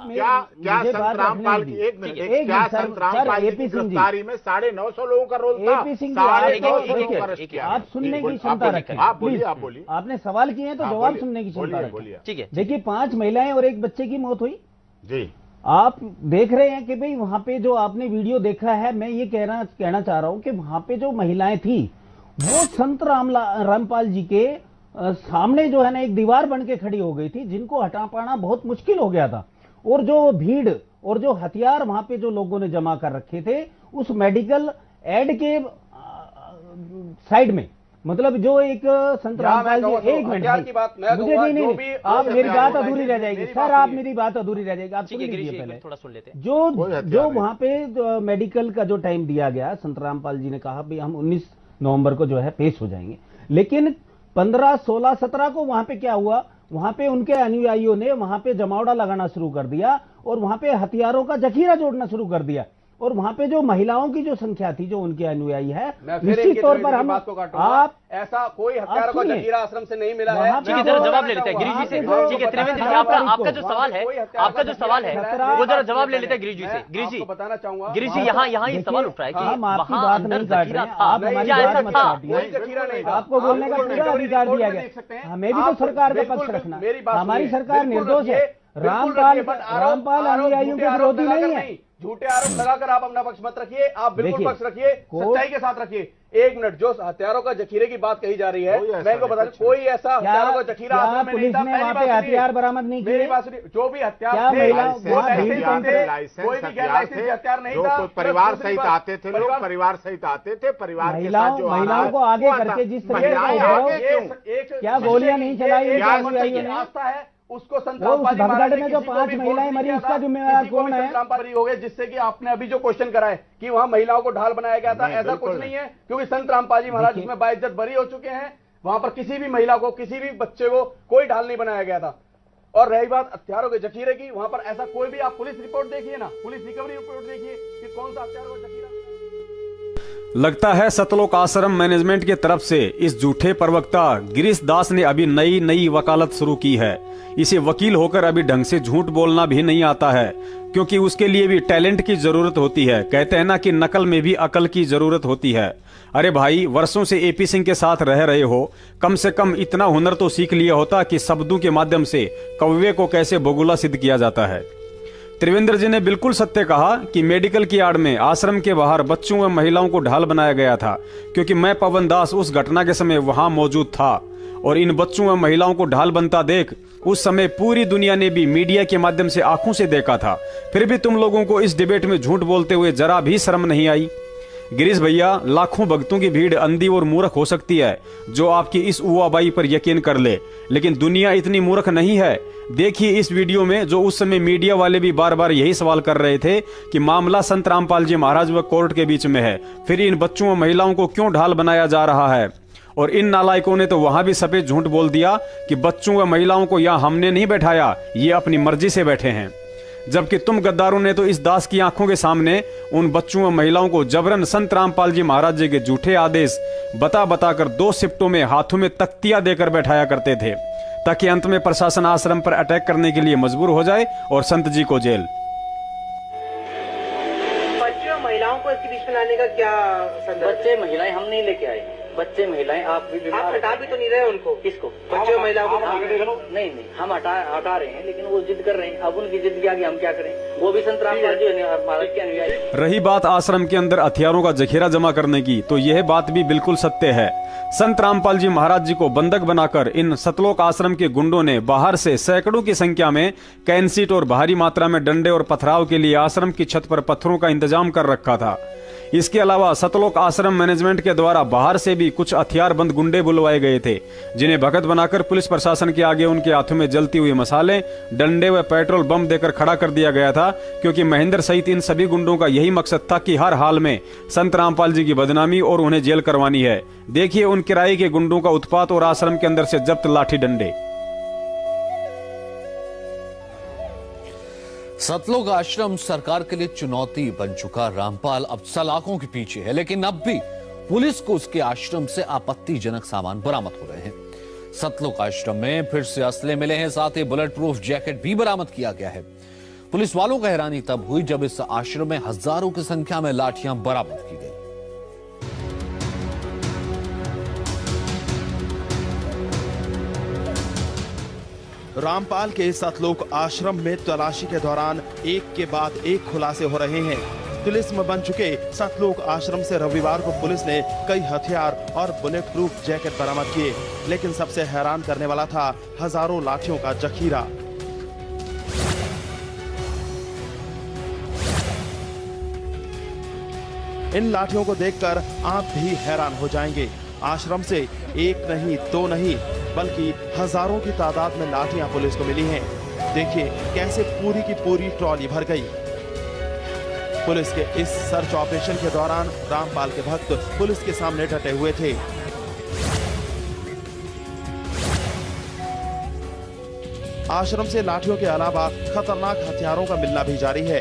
क्या संत रामपाल की एक मिनट क्या संत रामपाल की गिरफ्तारी में 950 लोगों का रोल था? 950 लोगों का अरेस्ट किया। आप सुनने की क्षमता रखें। आप बोलिए। आपने सवाल किए हैं तो जवाब सुनने की क्षमता रखें। ठीक है। देखिए 5 महिलाएं और एक बच्चे की मौत हुई जी। आप देख रहे हैं कि भाई वहां पे जो आपने वीडियो देखा है, मैं ये कहना चाह रहा हूं कि वहां पे जो महिलाएं थी वो संत रामपाल जी के सामने जो है ना एक दीवार बन के खड़ी हो गई थी, जिनको हटा पाना बहुत मुश्किल हो गया था। और जो भीड़ और जो हथियार वहां पे जो लोगों ने जमा कर रखे थे उस मेडिकल एड के साइड में, मतलब जो एक संत रामपाल जी, एक मिनट मुझे नहीं, आप मेरी बात अधूरी रह जाएगी सर, आप मेरी बात अधूरी रह जाएगी। आप सुन लीजिए पहले, थोड़ा सुन लेते हैं। जो वहां पे मेडिकल का जो टाइम दिया गया, संत रामपाल जी ने कहा भाई हम 19 नवंबर को जो है पेश हो जाएंगे, लेकिन 15, 16, 17 को वहां पे क्या हुआ, वहां पे उनके अनुयायियों ने वहां पे जमावड़ा लगाना शुरू कर दिया और वहां पे हथियारों का जखीरा जोड़ना शुरू कर दिया। और वहां पे जो महिलाओं की जो संख्या थी जो उनके अनुयायी है, निश्चित तौर पर हम आप ऐसा कोई हथियारों का जखीरा आश्रम से नहीं मिला है। ठीक है, जरा जवाब ले लेते हैं गिरीश जी से। ठीक है त्रिवेंद्र जी, आपका जो सवाल है वो जरा जवाब ले लेते हैं गिरीश जी से। गिरीश जी बताना चाहूंगा, गिरीश जी यहाँ ये सवाल उठ रहा है कि वहाँ अंदर जखीरा था, आप हमारी बात मत काटिए। आपको बोलने का पूरा अधिकार दिया गया, हमें भी तो सरकार का पक्ष रखना। हमारी सरकार निर्दोष है, रामपाल अनुयायियों के विरोधी नहीं है। झूठे आरोप लगाकर आप अपना पक्ष मत रखिए, आप बिल्कुल पक्ष रखिए, सच्चाई के साथ रखिए। एक मिनट, जो हथियारों का जखीरे की बात कही जा रही है, मैं इनको बता दूं कोई ऐसा हथियारों का जखीरा आश्रम में नहीं था। वहाँ पे हथियार बरामद नहीं किए, मेरी बात सुनिए, जो भी हथियार थे कोई भी गैर लाइसेंसी हथियार नहीं था। परिवार सहित आते थे लोग, परिवार सहित आते थे, परिवार के साथ जो महिलाओं को आगे करके जिस तरह क्या गोलियां नहीं चलाई आस्था है उसको संत रामपाल में जो 5 महिलाएं मरी, उसका जिम्मेवार कौन है? रामपाल हो गए, जिससे कि आपने अभी जो क्वेश्चन करा है कि वहां महिलाओं को ढाल बनाया गया था, ऐसा कुछ नहीं है, क्योंकि संत रामपाल जी महाराज इसमें बाइज्जत बरी हो चुके हैं। वहां पर किसी भी महिला को, किसी भी बच्चे को कोई ढाल नहीं बनाया गया था। और रही बात हथियारों के जखीरे की, वहां पर ऐसा कोई भी, आप पुलिस रिपोर्ट देखिए ना, पुलिस रिकवरी रिपोर्ट देखिए कि कौन सा हथियारों का जखीरा। लगता है सतलोक आश्रम मैनेजमेंट की तरफ से इस झूठे प्रवक्ता गिरीश दास ने अभी नई वकालत शुरू की है। इसे वकील होकर अभी ढंग से झूठ बोलना भी नहीं आता है, क्योंकि उसके लिए भी टैलेंट की जरूरत होती है। कहते हैं ना कि नकल में भी अकल की जरूरत होती है। अरे भाई, वर्षों से एपी सिंह के साथ रह रहे हो, कम से कम इतना हुनर तो सीख लिया होता कि शब्दों के माध्यम से कौवे को कैसे बगुला सिद्ध किया जाता है। त्रिवेंद्र जी ने बिल्कुल सत्य कहा कि मेडिकल की आड़ में आश्रम के बाहर बच्चों व महिलाओं को ढाल बनाया गया था, क्योंकि मैं पवन दास उस घटना के समय वहां मौजूद था और इन बच्चों व महिलाओं को ढाल बनता देख उस समय पूरी दुनिया ने भी मीडिया के माध्यम से आंखों से देखा था। फिर भी तुम लोगों को इस डिबेट में झूठ बोलते हुए जरा भी शर्म नहीं आई। गिरीश भैया, लाखों भक्तों की भीड़ अंधी और मूर्ख हो सकती है जो आपकी इस उवाबाई पर यकीन कर ले, लेकिन दुनिया इतनी मूर्ख नहीं है। देखिए इस वीडियो में जो उस समय मीडिया वाले भी बार बार यही सवाल कर रहे थे कि मामला संत रामपाल जी महाराज व कोर्ट के बीच में है, फिर इन बच्चों व महिलाओं को क्यों ढाल बनाया जा रहा है। और इन नालायकों ने तो वहां भी सफेद झूठ बोल दिया कि बच्चों व महिलाओं को यहां हमने नहीं बैठाया, ये अपनी मर्जी से बैठे हैं। जबकि तुम गद्दारों ने तो इस दास की आंखों के सामने उन बच्चों व महिलाओं को जबरन संत रामपाल जी महाराज जी के झूठे आदेश बता कर 2 शिफ्टों में हाथों में तख्तियां देकर बैठाया करते थे, ताकि अंत में प्रशासन आश्रम पर अटैक करने के लिए मजबूर हो जाए और संत जी को जेल। बच्चे और महिलाओं को इसके बीच में लाने का क्या संदर्भ? बच्चे महिलाएं हम नहीं लेके आए, बच्चे महिलाएं, आप भी बीमार, आप हटा भी तो नहीं रहे उनको? किसको? बच्चे महिलाओं को नहीं, हम हटा रहे हैं, लेकिन वो जिद कर रहे हैं। अब उनकी जिद के आगे हम क्या करें? वो भी संत रामपाल जी महाराज के अनुयायी। रही बात आश्रम के अंदर हथियारों का जखीरा जमा करने की, तो यह बात भी बिल्कुल सत्य है। संत रामपाल जी महाराज जी को बंधक बनाकर इन सतलोक आश्रम के गुंडों ने बाहर से सैकड़ों की संख्या में कैंसीट और भारी मात्रा में डंडे और पथराव के लिए आश्रम की छत पर पत्थरों का इंतजाम कर रखा था। इसके अलावा सतलोक आश्रम मैनेजमेंट के द्वारा बाहर से भी कुछ हथियारबंद गुंडे बुलवाए गए थे, जिन्हें भगत बनाकर पुलिस प्रशासन के आगे उनके हाथों में जलती हुई मसाले, डंडे व पेट्रोल बम देकर खड़ा कर दिया गया था, क्योंकि महेंद्र सहित इन सभी गुंडों का यही मकसद था कि हर हाल में संत रामपाल जी की बदनामी और उन्हें जेल करवानी है। देखिए उन किराए के गुंडों का उत्पात और आश्रम के अंदर से जब्त लाठी डंडे। सतलोक आश्रम सरकार के लिए चुनौती बन चुका। रामपाल अब सलाखों के पीछे है, लेकिन अब भी पुलिस को उसके आश्रम से आपत्तिजनक सामान बरामद हो रहे हैं। सतलोक आश्रम में फिर से असले मिले हैं, साथ ही बुलेट प्रूफ जैकेट भी बरामद किया गया है। पुलिस वालों को हैरानी तब हुई जब इस आश्रम में हजारों की संख्या में लाठियां बरामद की गई। रामपाल के सतलोक आश्रम में तलाशी के दौरान एक के बाद एक खुलासे हो रहे हैं। पुलिस में बन चुके सतलोक आश्रम से रविवार को पुलिस ने कई हथियार और बुलेट प्रूफ जैकेट बरामद किए, लेकिन सबसे हैरान करने वाला था हजारों लाठियों का जखीरा। इन लाठियों को देखकर आप भी हैरान हो जाएंगे। आश्रम से एक नहीं, दो नहीं, बल्कि हजारों की तादाद में लाठियां पुलिस को मिली हैं। देखिए कैसे पूरी की पूरी ट्रॉली भर गई। पुलिस के इस सर्च ऑपरेशन के दौरान रामपाल के भक्त पुलिस के सामने डटे हुए थे। आश्रम से लाठियों के अलावा खतरनाक हथियारों का मिलना भी जारी है,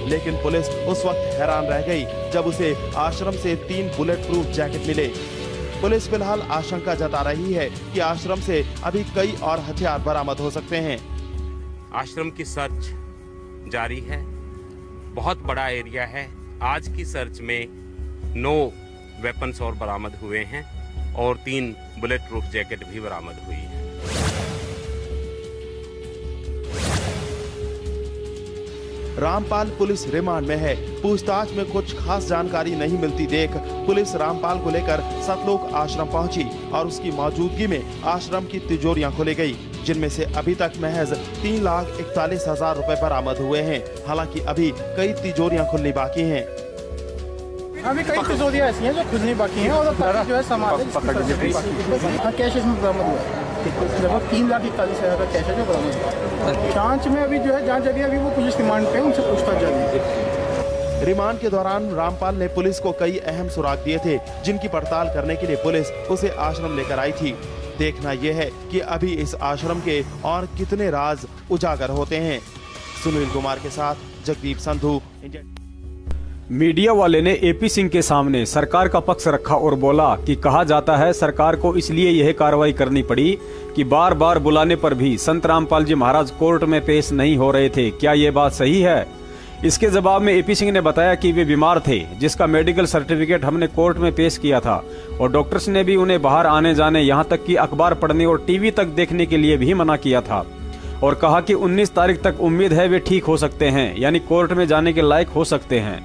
लेकिन पुलिस उस वक्त हैरान रह गई जब उसे आश्रम से 3 बुलेट प्रूफ जैकेट मिले। पुलिस फिलहाल आशंका जता रही है कि आश्रम से अभी कई और हथियार बरामद हो सकते हैं। आश्रम की सर्च जारी है, बहुत बड़ा एरिया है। आज की सर्च में 9 वेपन्स और बरामद हुए हैं और 3 बुलेट प्रूफ जैकेट भी बरामद हुई है। रामपाल पुलिस रिमांड में है। पूछताछ में कुछ खास जानकारी नहीं मिलती देख पुलिस रामपाल को लेकर सतलोक आश्रम पहुंची और उसकी मौजूदगी में आश्रम की तिजोरियां खोली गई, जिनमें से अभी तक महज 3,41,000 रुपए बरामद हुए हैं। हालांकि अभी कई तिजोरियां खुलनी बाकी हैं। अभी कई तिजोरियां ऐसी हैं जो खुलनी बाकी हैं और जो है सामान कैश इसमें बरामद हुआ है। लगभग 3,41,000 का कैश है जो बरामद हुआ। जांच में अभी जो है जांच जारी है, अभी वो पुलिस रिमांड पे उनसे पूछताछ जारी है। रिमांड के दौरान रामपाल ने पुलिस को कई अहम सुराग दिए थे, जिनकी पड़ताल करने के लिए पुलिस उसे आश्रम लेकर आई थी। देखना यह है कि अभी इस आश्रम के और कितने राज उजागर होते हैं। सुनील कुमार के साथ जगदीप संधू। मीडिया वाले ने एपी सिंह के सामने सरकार का पक्ष रखा और बोला कि कहा जाता है सरकार को इसलिए यह कार्रवाई करनी पड़ी कि बार बार बुलाने पर भी संत रामपाल जी महाराज कोर्ट में पेश नहीं हो रहे थे। क्या ये बात सही है? इसके जवाब में एपी सिंह ने बताया कि वे बीमार थे, जिसका मेडिकल सर्टिफिकेट हमने कोर्ट में पेश किया था और डॉक्टर्स ने भी उन्हें बाहर आने जाने, यहाँ तक कि अखबार पढ़ने और टीवी तक देखने के लिए भी मना किया था और कहा कि 19 तारीख तक उम्मीद है वे ठीक हो सकते हैं, यानी कोर्ट में जाने के लायक हो सकते हैं।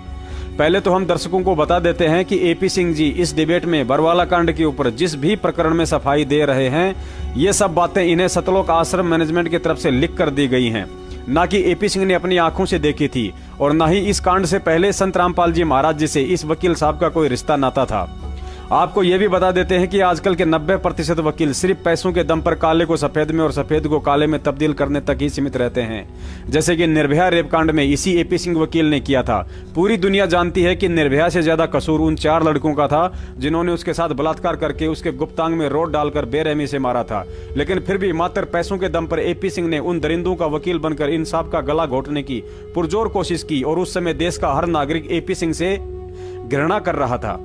पहले तो हम दर्शकों को बता देते हैं कि एपी सिंह जी इस डिबेट में बरवाला कांड के ऊपर जिस भी प्रकरण में सफाई दे रहे हैं, ये सब बातें इन्हें सतलोक आश्रम मैनेजमेंट की तरफ से लिख कर दी गई हैं, ना कि एपी सिंह ने अपनी आंखों से देखी थी और न ही इस कांड से पहले संत रामपाल जी महाराज जी से इस वकील साहब का कोई रिश्ता नाता था। आपको ये भी बता देते हैं कि आजकल के 90% वकील सिर्फ पैसों के दम पर काले को सफेद में और सफेद को काले में तब्दील करने तक ही सीमित रहते हैं, जैसे कि निर्भया रेप कांड में इसी एपी सिंह वकील ने किया था। पूरी दुनिया जानती है कि निर्भया से ज्यादा कसूर उन 4 लड़कों का था जिन्होंने उसके साथ बलात्कार करके उसके गुप्तांग में रोड डालकर बेरहमी से मारा था, लेकिन फिर भी मात्र पैसों के दम पर एपी सिंह ने उन दरिंदों का वकील बनकर इंसाफ का गला घोटने की पुरजोर कोशिश की और उस समय देश का हर नागरिक एपी सिंह से घृणा कर रहा था।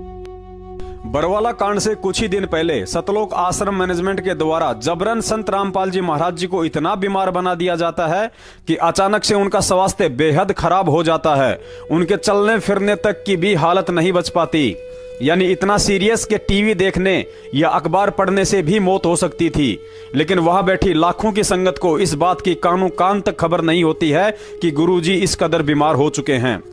बरवाला कांड से कुछ ही दिन पहले सतलोक आश्रम मैनेजमेंट के द्वारा जबरन संत रामपाल जी महाराज जी को इतना बीमार बना दिया जाता है कि अचानक से उनका स्वास्थ्य बेहद खराब हो जाता है। उनके चलने फिरने तक की भी हालत नहीं बच पाती, यानी इतना सीरियस कि टीवी देखने या अखबार पढ़ने से भी मौत हो सकती थी। लेकिन वहां बैठी लाखों की संगत को इस बात की कानों कान तक खबर नहीं होती है कि गुरुजी इस कदर बीमार हो चुके हैं।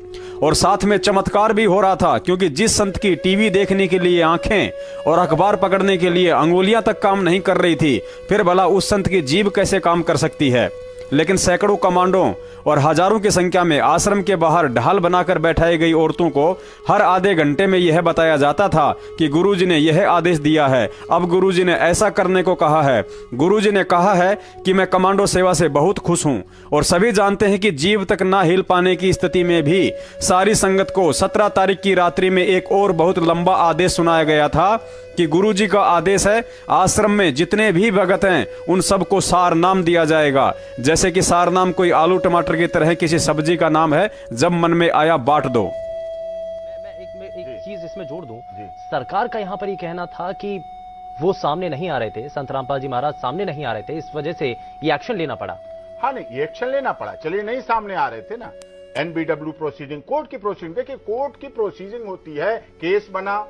और साथ में चमत्कार भी हो रहा था, क्योंकि जिस संत की टीवी देखने के लिए आंखें और अखबार पकड़ने के लिए अंगुलियां तक काम नहीं कर रही थी, फिर भला उस संत की जीभ कैसे काम कर सकती है। लेकिन सैकड़ों कमांडों और हजारों की संख्या में आश्रम के बाहर ढाल बनाकर बैठाई गई औरतों को हर आधे घंटे में यह बताया जाता था कि गुरुजी ने यह आदेश दिया है, अब गुरुजी ने ऐसा करने को कहा है। गुरुजी ने कहा है कि मैं कमांडो सेवा से बहुत खुश हूं। और सभी जानते हैं कि जीव तक ना हिल पाने की स्थिति में भी सारी संगत को 17 तारीख की रात्रि में एक और बहुत लंबा आदेश सुनाया गया था कि गुरुजी का आदेश है, आश्रम में जितने भी भगत हैं उन सबको सार नाम दिया जाएगा। जैसे कि सार नाम कोई आलू टमाटर की तरह किसी सब्जी का नाम है, जब मन में आया बांट दो। मैं एक चीज इसमें जोड़ दूं, सरकार का यहाँ पर ये कहना था कि वो सामने नहीं आ रहे थे, संत रामपाल जी महाराज सामने नहीं आ रहे थे, इस वजह से ये एक्शन लेना पड़ा। हाँ नहीं, ये एक्शन लेना पड़ा, चलिए नहीं सामने आ रहे थे ना। NBW प्रोसीडिंग, कोर्ट की प्रोसीडिंग, देखिए कोर्ट की प्रोसीडिंग होती है, केस बना,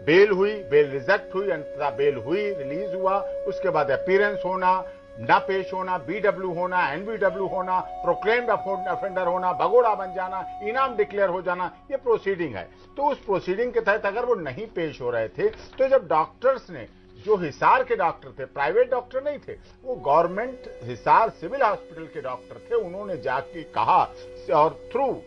बेल हुई, बेल रिजेक्ट हुई, अंततः बेल हुई, रिलीज हुआ, उसके बाद अपीयरेंस होना, ना पेश होना, BW होना, NBW होना, प्रोक्लेम्ड ऑफेंडर होना, भगोड़ा बन जाना, इनाम डिक्लेयर हो जाना, ये प्रोसीडिंग है। तो उस प्रोसीडिंग के तहत अगर वो नहीं पेश हो रहे थे, तो जब डॉक्टर्स ने, जो हिसार के डॉक्टर थे, प्राइवेट डॉक्टर नहीं थे, वो गवर्नमेंट हिसार सिविल हॉस्पिटल के डॉक्टर थे, उन्होंने जाके कहा और थ्रू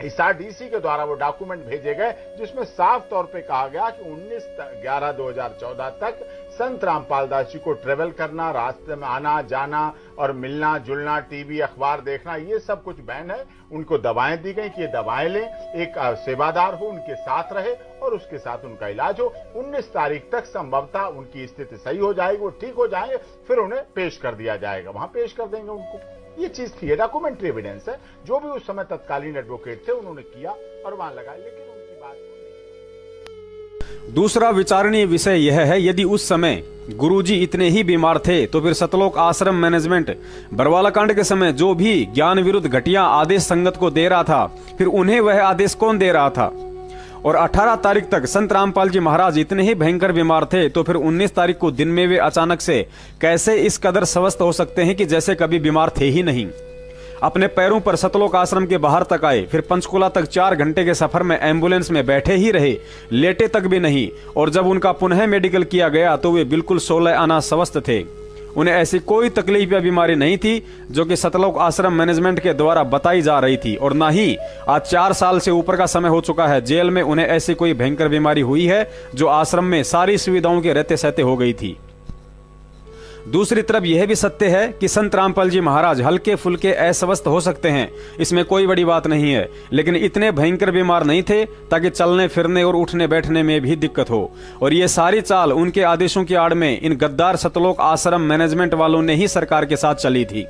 हिसार DC के द्वारा वो डॉक्यूमेंट भेजे गए जिसमें साफ तौर पे कहा गया कि 19/11/2014 तक संत रामपाल दास जी को ट्रेवल करना, रास्ते में आना जाना और मिलना जुलना, टीवी अखबार देखना, ये सब कुछ बैन है। उनको दवाएं दी गई कि ये दवाएं लें, एक सेवादार हो उनके साथ रहे और उसके साथ उनका इलाज हो। 19 तारीख तक संभवतः उनकी स्थिति सही हो जाएगी, वो ठीक हो जाएंगे, फिर उन्हें पेश कर दिया जाएगा, वहां पेश कर देंगे उनको। ये चीज थी, डॉक्यूमेंट्री एविडेंस है, जो भी उस समय तत्कालीन एडवोकेट थे उन्होंने किया और वहां लगाया, लेकिन उनकी बात नहीं। दूसरा विचारणीय विषय यह है, यदि उस समय गुरुजी इतने ही बीमार थे तो फिर सतलोक आश्रम मैनेजमेंट बरवाला कांड के समय जो भी ज्ञान विरुद्ध घटिया आदेश संगत को दे रहा था, फिर उन्हें वह आदेश कौन दे रहा था। और 18 तारीख तक संत रामपाल जी महाराज इतने ही भयंकर बीमार थे, तो फिर 19 तारीख को दिन में वे अचानक से कैसे इस कदर स्वस्थ हो सकते हैं कि जैसे कभी बीमार थे ही नहीं। अपने पैरों पर सतलोक आश्रम के बाहर तक आए, फिर पंचकुला तक 4 घंटे के सफर में एम्बुलेंस में बैठे ही रहे, लेटे तक भी नहीं। और जब उनका पुनः मेडिकल किया गया तो वे बिल्कुल 16 आना स्वस्थ थे। उन्हें ऐसी कोई तकलीफ या बीमारी नहीं थी जो कि सतलोक आश्रम मैनेजमेंट के द्वारा बताई जा रही थी। और ना ही आज 4 साल से ऊपर का समय हो चुका है जेल में उन्हें ऐसी कोई भयंकर बीमारी हुई है जो आश्रम में सारी सुविधाओं के रहते सहते हो गई थी। दूसरी तरफ यह भी सत्य है कि संत रामपाल जी महाराज हल्के फुल्के अस्वस्थ हो सकते हैं, इसमें कोई बड़ी बात नहीं है, लेकिन इतने भयंकर बीमार नहीं थे ताकि चलने फिरने और उठने बैठने में भी दिक्कत हो। और ये सारी चाल उनके आदेशों की आड़ में इन गद्दार सतलोक आश्रम मैनेजमेंट वालों ने ही सरकार के साथ चली थी।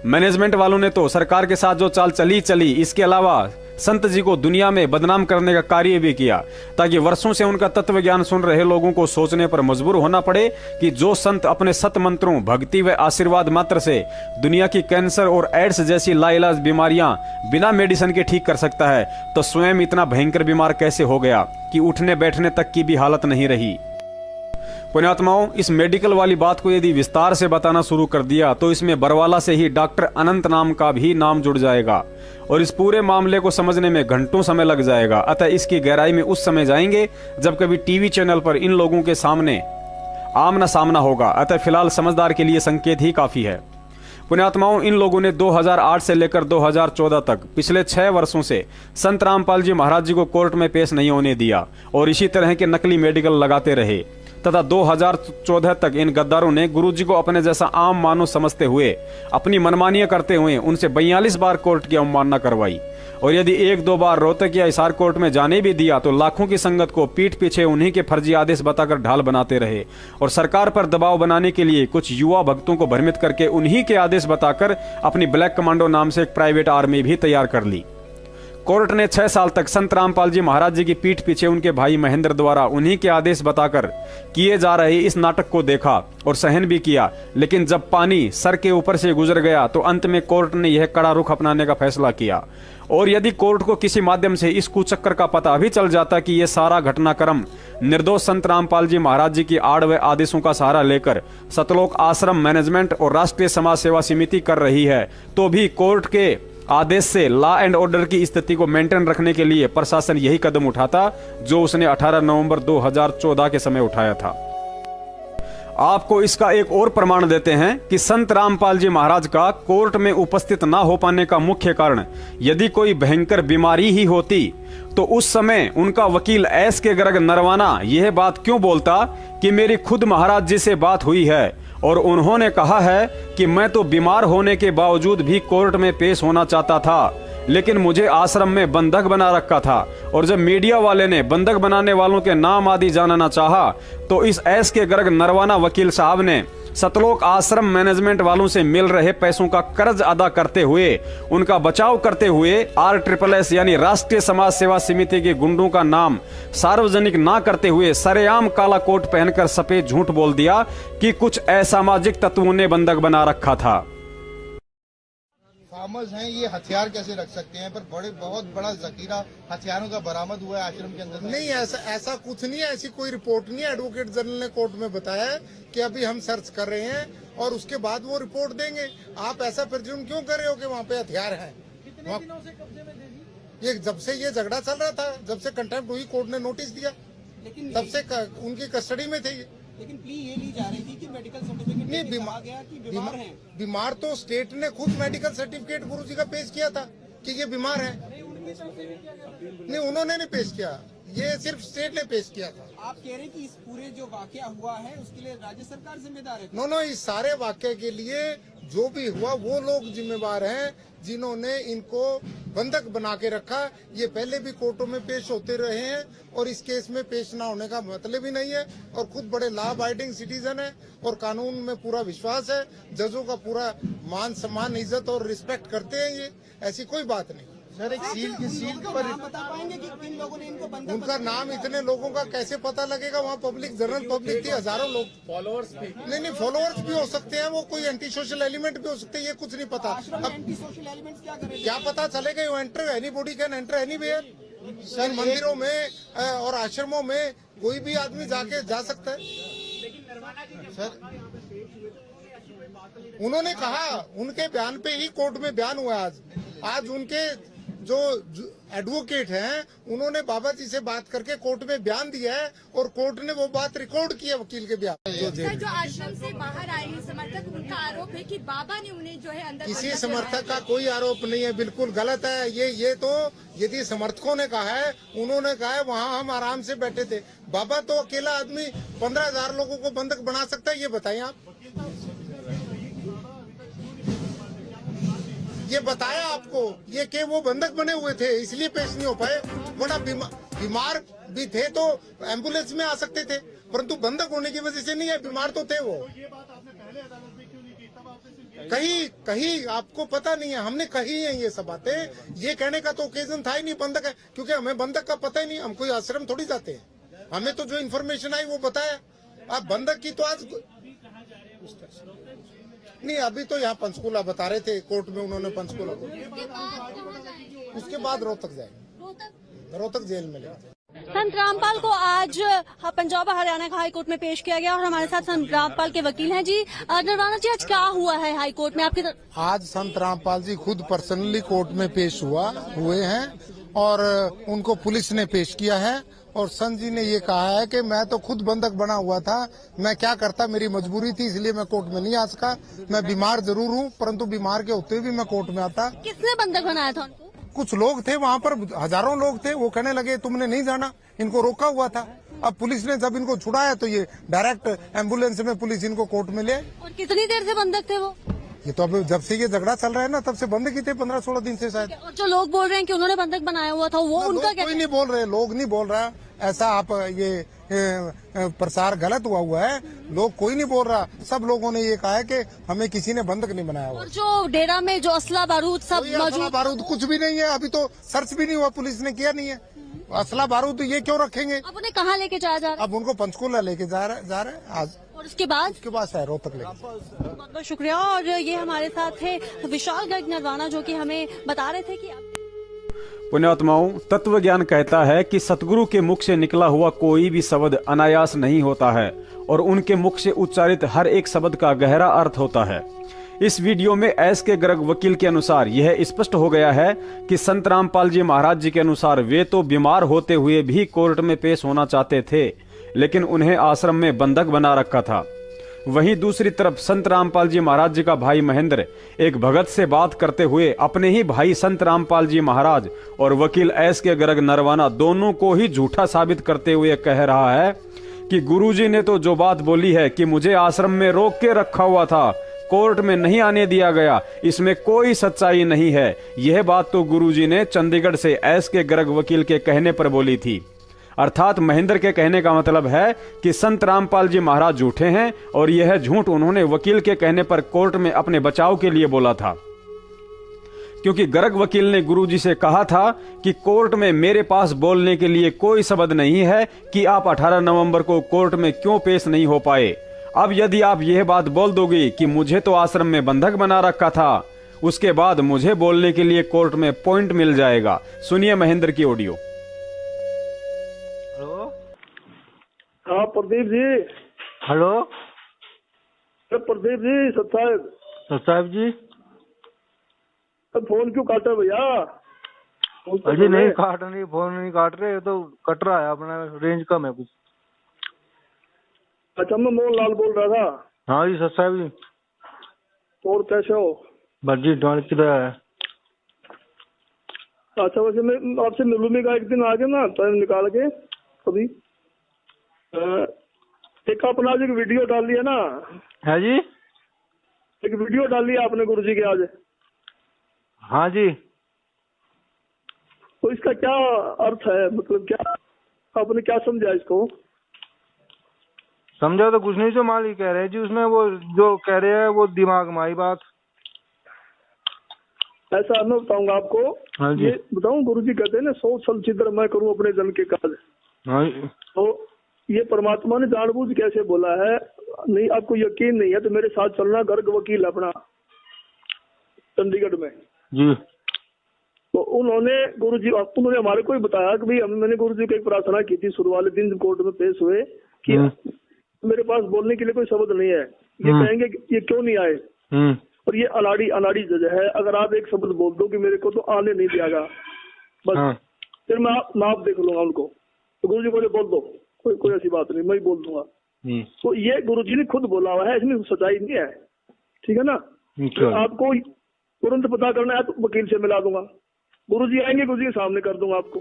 मैनेजमेंट वालों ने तो सरकार के साथ जो चाल चली, इसके अलावा संत जी को दुनिया में बदनाम करने का कार्य भी किया, ताकि वर्षों से उनका तत्व ज्ञान सुन रहे लोगों को सोचने पर मजबूर होना पड़े कि जो संत अपने सत मंत्रों, भक्ति व आशीर्वाद मात्र से दुनिया की कैंसर और एड्स जैसी लाइलाज बीमारियां बिना मेडिसिन के ठीक कर सकता है, तो स्वयं इतना भयंकर बीमार कैसे हो गया कि उठने बैठने तक की भी हालत नहीं रही। पुण्यात्माओं, इस मेडिकल वाली बात को यदि विस्तार से बताना शुरू कर दिया तो इसमें बरवाला से ही डॉक्टर अनंत नाम का भी नाम जुड़ जाएगा और इस पूरे मामले को समझने में घंटों समय लग जाएगा। अतः इसकी गहराई में उस समय जाएंगे जब कभी टीवी चैनल पर इन लोगों के सामने आमना सामना होगा। अतः फिलहाल समझदार के लिए संकेत ही काफी है। पुण्यात्माओं, इन लोगों ने 2008 से लेकर 2014 तक पिछले 6 वर्षों से संत रामपाल जी महाराज जी को कोर्ट में पेश नहीं होने दिया और इसी तरह के नकली मेडिकल लगाते रहे तथा 2014 तक इन गद्दारों ने गुरुजी को अपने जैसा आम मानव समझते हुए अपनी मनमानियां करते हुए उनसे 42 बार कोर्ट की अवमानना करवाई। और यदि 1-2 बार रोहतक या हिसार कोर्ट में जाने भी दिया तो लाखों की संगत को पीठ पीछे उन्हीं के फर्जी आदेश बताकर ढाल बनाते रहे और सरकार पर दबाव बनाने के लिए कुछ युवा भक्तों को भ्रमित करके उन्हीं के आदेश बताकर अपनी ब्लैक कमांडो नाम से एक प्राइवेट आर्मी भी तैयार कर ली। कोर्ट ने 6 साल तक संत रामपाल जी महाराज जी की पीठ पीछे उनके भाई महेंद्र द्वारा उन्हीं के आदेश बताकर किए जा रहे इस नाटक को देखा और सहन भी किया, लेकिन जब पानी सर के ऊपर से गुजर गया तो अंत में कोर्ट ने यह कड़ा रुख अपनाने का फैसला किया। और यदि कोर्ट को किसी माध्यम से इस कुचक्कर का पता भी चल जाता कि यह सारा घटनाक्रम निर्दोष संत रामपाल जी महाराज जी की आड़ व आदेशों का सहारा लेकर सतलोक आश्रम मैनेजमेंट और राष्ट्रीय समाज सेवा समिति कर रही है, तो भी कोर्ट के आदेश से लॉ एंड ऑर्डर की स्थिति को मेंटेन रखने के लिए प्रशासन यही कदम उठाता जो उसने 18 नवंबर 2014 के समय उठाया था। आपको इसका एक और प्रमाण देते हैं कि संत रामपाल जी महाराज का कोर्ट में उपस्थित न हो पाने का मुख्य कारण यदि कोई भयंकर बीमारी ही होती तो उस समय उनका वकील एस के गर्ग नरवाना यह बात क्यों बोलता कि मेरी खुद महाराज जी से बात हुई है और उन्होंने कहा है कि मैं तो बीमार होने के बावजूद भी कोर्ट में पेश होना चाहता था, लेकिन मुझे आश्रम में बंधक बना रखा था। और जब मीडिया वाले ने बंधक बनाने वालों के नाम आदि जानना चाहा तो इस एस के गर्ग नरवाना वकील साहब ने सतलोक आश्रम मैनेजमेंट वालों से मिल रहे पैसों का कर्ज अदा करते हुए उनका बचाव करते हुए RSSS यानी राष्ट्रीय समाज सेवा समिति के गुंडों का नाम सार्वजनिक ना करते हुए सरेआम काला कोट पहनकर सफेद झूठ बोल दिया कि कुछ असामाजिक तत्वों ने बंधक बना रखा था। फार्मर्स हैं, ये हथियार कैसे रख सकते हैं? पर बहुत बड़ा जखीरा हथियारों का बरामद हुआ है आश्रम के अंदर। नहीं, ऐसा कुछ नहीं है, ऐसी कोई रिपोर्ट नहीं है। एडवोकेट जनरल ने कोर्ट में बताया है कि अभी हम सर्च कर रहे हैं और उसके बाद वो रिपोर्ट देंगे। आप ऐसा प्रिज्यूम क्यों कर रहे हो कि वहाँ पे हथियार है? कितने दिनों से कब्जे में थे? ये जब से ये झगड़ा चल रहा था, जब से कंटेम्प्ट हुई, कोर्ट ने नोटिस दिया, तब से उनकी कस्टडी में थे। लेकिन प्ली ये ली जा रही थी कि मेडिकल सर्टिफिकेट नहीं, बीमार हैं। बीमार तो स्टेट ने खुद मेडिकल सर्टिफिकेट गुरुजी का पेश किया था कि ये बीमार है। नहीं, उन्होंने नहीं पेश किया, ये सिर्फ स्टेट ने पेश किया था। आप कह रहे हैं कि इस पूरे जो वाकया हुआ है उसके लिए राज्य सरकार जिम्मेदार है? नो, इस सारे वाकये के लिए जो भी हुआ वो लोग जिम्मेवार हैं जिन्होंने इनको बंधक बना के रखा। ये पहले भी कोर्टों में पेश होते रहे हैं और इस केस में पेश ना होने का मतलब ही नहीं है। और खुद बड़े लॉ अबाइडिंग सिटीजन है और कानून में पूरा विश्वास है, जजों का पूरा मान सम्मान इज्जत और रिस्पेक्ट करते हैं। ये ऐसी कोई बात नहीं। सर, एक सील पर बता पाएंगे कि किन लोगों ने इनको बंधक? उनका नाम इतने लोगों का कैसे पता लगेगा? वहाँ पब्लिक, जनरल पब्लिक थी, हजारों लोग। फॉलोअर्स भी नहीं, फॉलोअर्स भी हो सकते हैं, वो कोई एंटी सोशल एलिमेंट भी हो सकते हैं, ये कुछ नहीं पता। अब एंटी सोशल एलिमेंट्स क्या करेंगे? क्या पता चलेगा? You enter anybody can enter anywhere. Sir, मंदिरों में और आश्रमों में कोई भी आदमी जा सकता है। सर, उन्होंने कहा, उनके बयान पे ही कोर्ट में बयान हुआ। आज उनके जो एडवोकेट हैं उन्होंने बाबा जी से बात करके कोर्ट में बयान दिया है और कोर्ट ने वो बात रिकॉर्ड की है वकील के बयान। जो आश्रम से बाहर आए हैं समर्थक, उनका आरोप है कि बाबा ने उन्हें जो है अंदर। किसी समर्थक का कोई आरोप नहीं है, बिल्कुल गलत है ये तो यदि समर्थकों ने कहा है, उन्होंने कहा है वहाँ हम आराम से बैठे थे। बाबा तो अकेला आदमी 15,000 लोगों को बंधक बना सकता है, ये बताएं आप। ये बताया आपको ये कि वो बंधक बने हुए थे इसलिए पेश नहीं हो पाए, वरना बीमार भी थे तो एम्बुलेंस में आ सकते थे, परंतु बंधक होने की वजह से नहीं है, बीमार तो थे वो। कहीं आपको पता नहीं है, हमने कही है ये सब बातें। ये कहने का तो ओकेजन था ही नहीं बंधक है, क्योंकि हमें बंधक का पता ही नहीं, हम कोई आश्रम थोड़ी जाते हैं। हमें तो जो इन्फॉर्मेशन आई वो बताया। आप बंधक की तो आज नहीं, अभी तो यहाँ पंचकूला बता रहे थे, कोर्ट में उन्होंने पंचकूला, उसके बाद रोहतक जाएंगे, रोहतक जेल में लेंगे। संत रामपाल को आज पंजाब हरियाणा का हाईकोर्ट में पेश किया गया और हमारे साथ संत रामपाल के वकील हैं। जी नरवाना जी, आज क्या हुआ है हाईकोर्ट में आपके? आज संत रामपाल जी खुद पर्सनली कोर्ट में पेश हुए हैं और उनको पुलिस ने पेश किया है। और संत जी ने ये कहा है कि मैं तो खुद बंधक बना हुआ था, मैं क्या करता, मेरी मजबूरी थी इसलिए मैं कोर्ट में नहीं आ सका। मैं बीमार जरूर हूँ, परंतु बीमार के होते भी मैं कोर्ट में आता। किसने बंधक बनाया था उनको? कुछ लोग थे वहाँ पर, हजारों लोग थे, वो कहने लगे तुमने नहीं जाना, इनको रोका हुआ था। अब पुलिस ने जब इनको छुड़ाया तो ये डायरेक्ट एम्बुलेंस में पुलिस इनको कोर्ट में ले। और कितनी देर से बंधक थे वो? ये तो अब जब से ये झगड़ा चल रहा है ना, तब से बंधक ही थे, 15-16 दिन से शायद। और जो लोग बोल रहे हैं कि उन्होंने बंधक बनाया हुआ था, वो उनका कोई नहीं बोल रहे, लोग नहीं बोल रहा, ऐसा आप ये प्रसार गलत हुआ है। लोग कोई नहीं बोल रहा, सब लोगों ने ये कहा है कि हमें किसी ने बंधक नहीं बनाया हुआ। और जो डेरा में जो असला बारूद सब मौजूद, बारूद कुछ भी नहीं है, अभी तो सर्च भी नहीं हुआ, पुलिस ने किया नहीं है। असला बारूद ये क्यों रखेंगे? अब उन्हें कहाँ लेके जाया जा रहा है? अब उनको पंचकुला लेके जा रहे हैं आज, और उसके बाद शहरों तक लेके। बहुत बहुत शुक्रिया। और ये हमारे साथ थे विशाल गर्ग नरवाना, जो कि हमें बता रहे थे कि पुण्यात्माओं, तत्व ज्ञान कहता है कि सतगुरु के मुख से निकला हुआ कोई भी शब्द अनायास नहीं होता है और उनके मुख से उच्चारित हर एक शब्द का गहरा अर्थ होता है। इस वीडियो में एस के गर्ग वकील के अनुसार यह स्पष्ट हो गया है कि संत रामपाल जी महाराज जी के अनुसार वे तो बीमार होते हुए भी कोर्ट में पेश होना चाहते थे, लेकिन उन्हें आश्रम में बंधक बना रखा था। वहीं दूसरी तरफ संत रामपाल जी महाराज जी का भाई महेंद्र एक भगत से बात करते हुए अपने ही भाई संत रामपाल जी महाराज और वकील एस के गर्ग नरवाना दोनों को ही झूठा साबित करते हुए कह रहा है कि गुरुजी ने तो जो बात बोली है कि मुझे आश्रम में रोक के रखा हुआ था, कोर्ट में नहीं आने दिया गया, इसमें कोई सच्चाई नहीं है। यह बात तो गुरुजी ने चंडीगढ़ से एस के गर्ग वकील के कहने पर बोली थी। अर्थात महेंद्र के कहने का मतलब है कि संत रामपाल जी महाराज झूठे हैं और यह झूठ उन्होंने वकील के कहने पर कोर्ट में अपने बचाव के लिए बोला था, क्योंकि गर्ग वकील ने गुरुजी से कहा था कि कोर्ट में मेरे पास बोलने के लिए कोई शब्द नहीं है कि आप 18 नवंबर को कोर्ट में क्यों पेश नहीं हो पाए। अब यदि आप यह बात बोल दोगे कि मुझे तो आश्रम में बंधक बना रखा था, उसके बाद मुझे बोलने के लिए कोर्ट में पॉइंट मिल जाएगा। सुनिए महेंद्र की ऑडियो। हाँ प्रदीप जी। हेलो प्रदीप जी, साहब जी। फोन क्यों काटा भैया? अजी नहीं काट नहीं, फोन नहीं काट रहे, तो कट रहा है, अपना रेंज कम है कुछ। अच्छा, मैं मोहन लाल बोल रहा था। हाँ जी साहब जी। और कैसे हो? बस जी डॉल किधर है? अच्छा, वैसे मैं आपसे मिलूंगा का एक दिन आगे ना, टाइम निकाल के कभी। एक अपना आज एक वीडियो डाल लिया ना? है जी, एक वीडियो डाल लिया आपने गुरुजी के आज। हाँ जी। तो इसका क्या अर्थ है, मतलब क्या आपने क्या समझा इसको? समझा तो कुछ नहीं, जो मालिक कह रहे हैं जी उसमें, वो जो कह रहे हैं वो दिमाग में आई बात। ऐसा मैं बताऊंगा आपको। हाँ जी। ये बताऊं, गुरुजी कहते हैं ना, 100 साल छिद्र मैं करूं अपने जन के काज। हाँ। तो ये परमात्मा ने जानबूझ कैसे बोला है? नहीं, आपको यकीन नहीं है तो मेरे साथ चलना, गर्ग वकील अपना चंडीगढ़ में जी। तो उन्होंने हमारे को ही बताया कि भाई मैंने गुरुजी को एक प्रार्थना की थी शुरू वाले दिन कोर्ट में पेश हुए कि मेरे पास बोलने के लिए कोई शब्द नहीं है, ये कहेंगे ये क्यों नहीं आए, और ये अनाड़ी जज है, अगर आप एक शब्द बोल दो कि मेरे को तो आने नहीं दिया गया, बस फिर मैं आप देख लूंगा उनको। तो गुरुजी बोले बोल दो, कोई ऐसी बात नहीं, मैं ही बोल दूंगा। तो ये गुरुजी ने खुद बोला हुआ है, इसमें सच्चाई नहीं है, ठीक है ना? तो आपको तुरंत पता करना है तो वकील से मिला दूंगा, गुरुजी आएंगे, गुरुजी के सामने कर दूंगा आपको,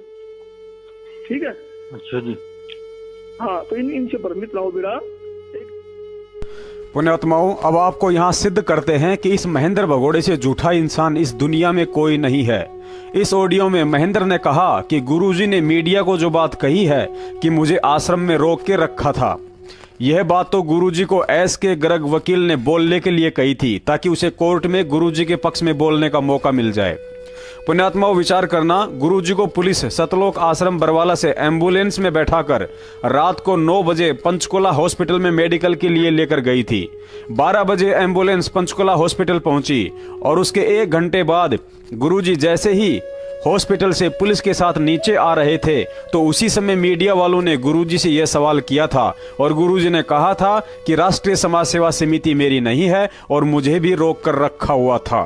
ठीक है? अच्छा जी। हाँ, तो इनसे भ्रमित ना हो बेटा। पुण्यात्माओं, अब आपको यहाँ सिद्ध करते हैं कि इस महेंद्र भगोड़े से झूठा इंसान इस दुनिया में कोई नहीं है। इस ऑडियो में महेंद्र ने कहा कि गुरुजी ने मीडिया को जो बात कही है कि मुझे आश्रम में रोक के रखा था, यह बात तो गुरुजी को एस के गर्ग वकील ने बोलने के लिए कही थी, ताकि उसे कोर्ट में गुरुजी के पक्ष में बोलने का मौका मिल जाए। पुण्यात्माओं, विचार करना, गुरुजी को पुलिस सतलोक आश्रम बरवाला से एम्बुलेंस में बैठाकर रात को 9 बजे पंचकुला हॉस्पिटल में मेडिकल के लिए लेकर गई थी। 12 बजे एम्बुलेंस पंचकुला हॉस्पिटल पहुंची और उसके 1 घंटे बाद गुरुजी जैसे ही हॉस्पिटल से पुलिस के साथ नीचे आ रहे थे तो उसी समय मीडिया वालों ने गुरुजी से यह सवाल किया था और गुरुजी ने कहा था कि राष्ट्रीय समाज सेवा समिति मेरी नहीं है और मुझे भी रोक कर रखा हुआ था।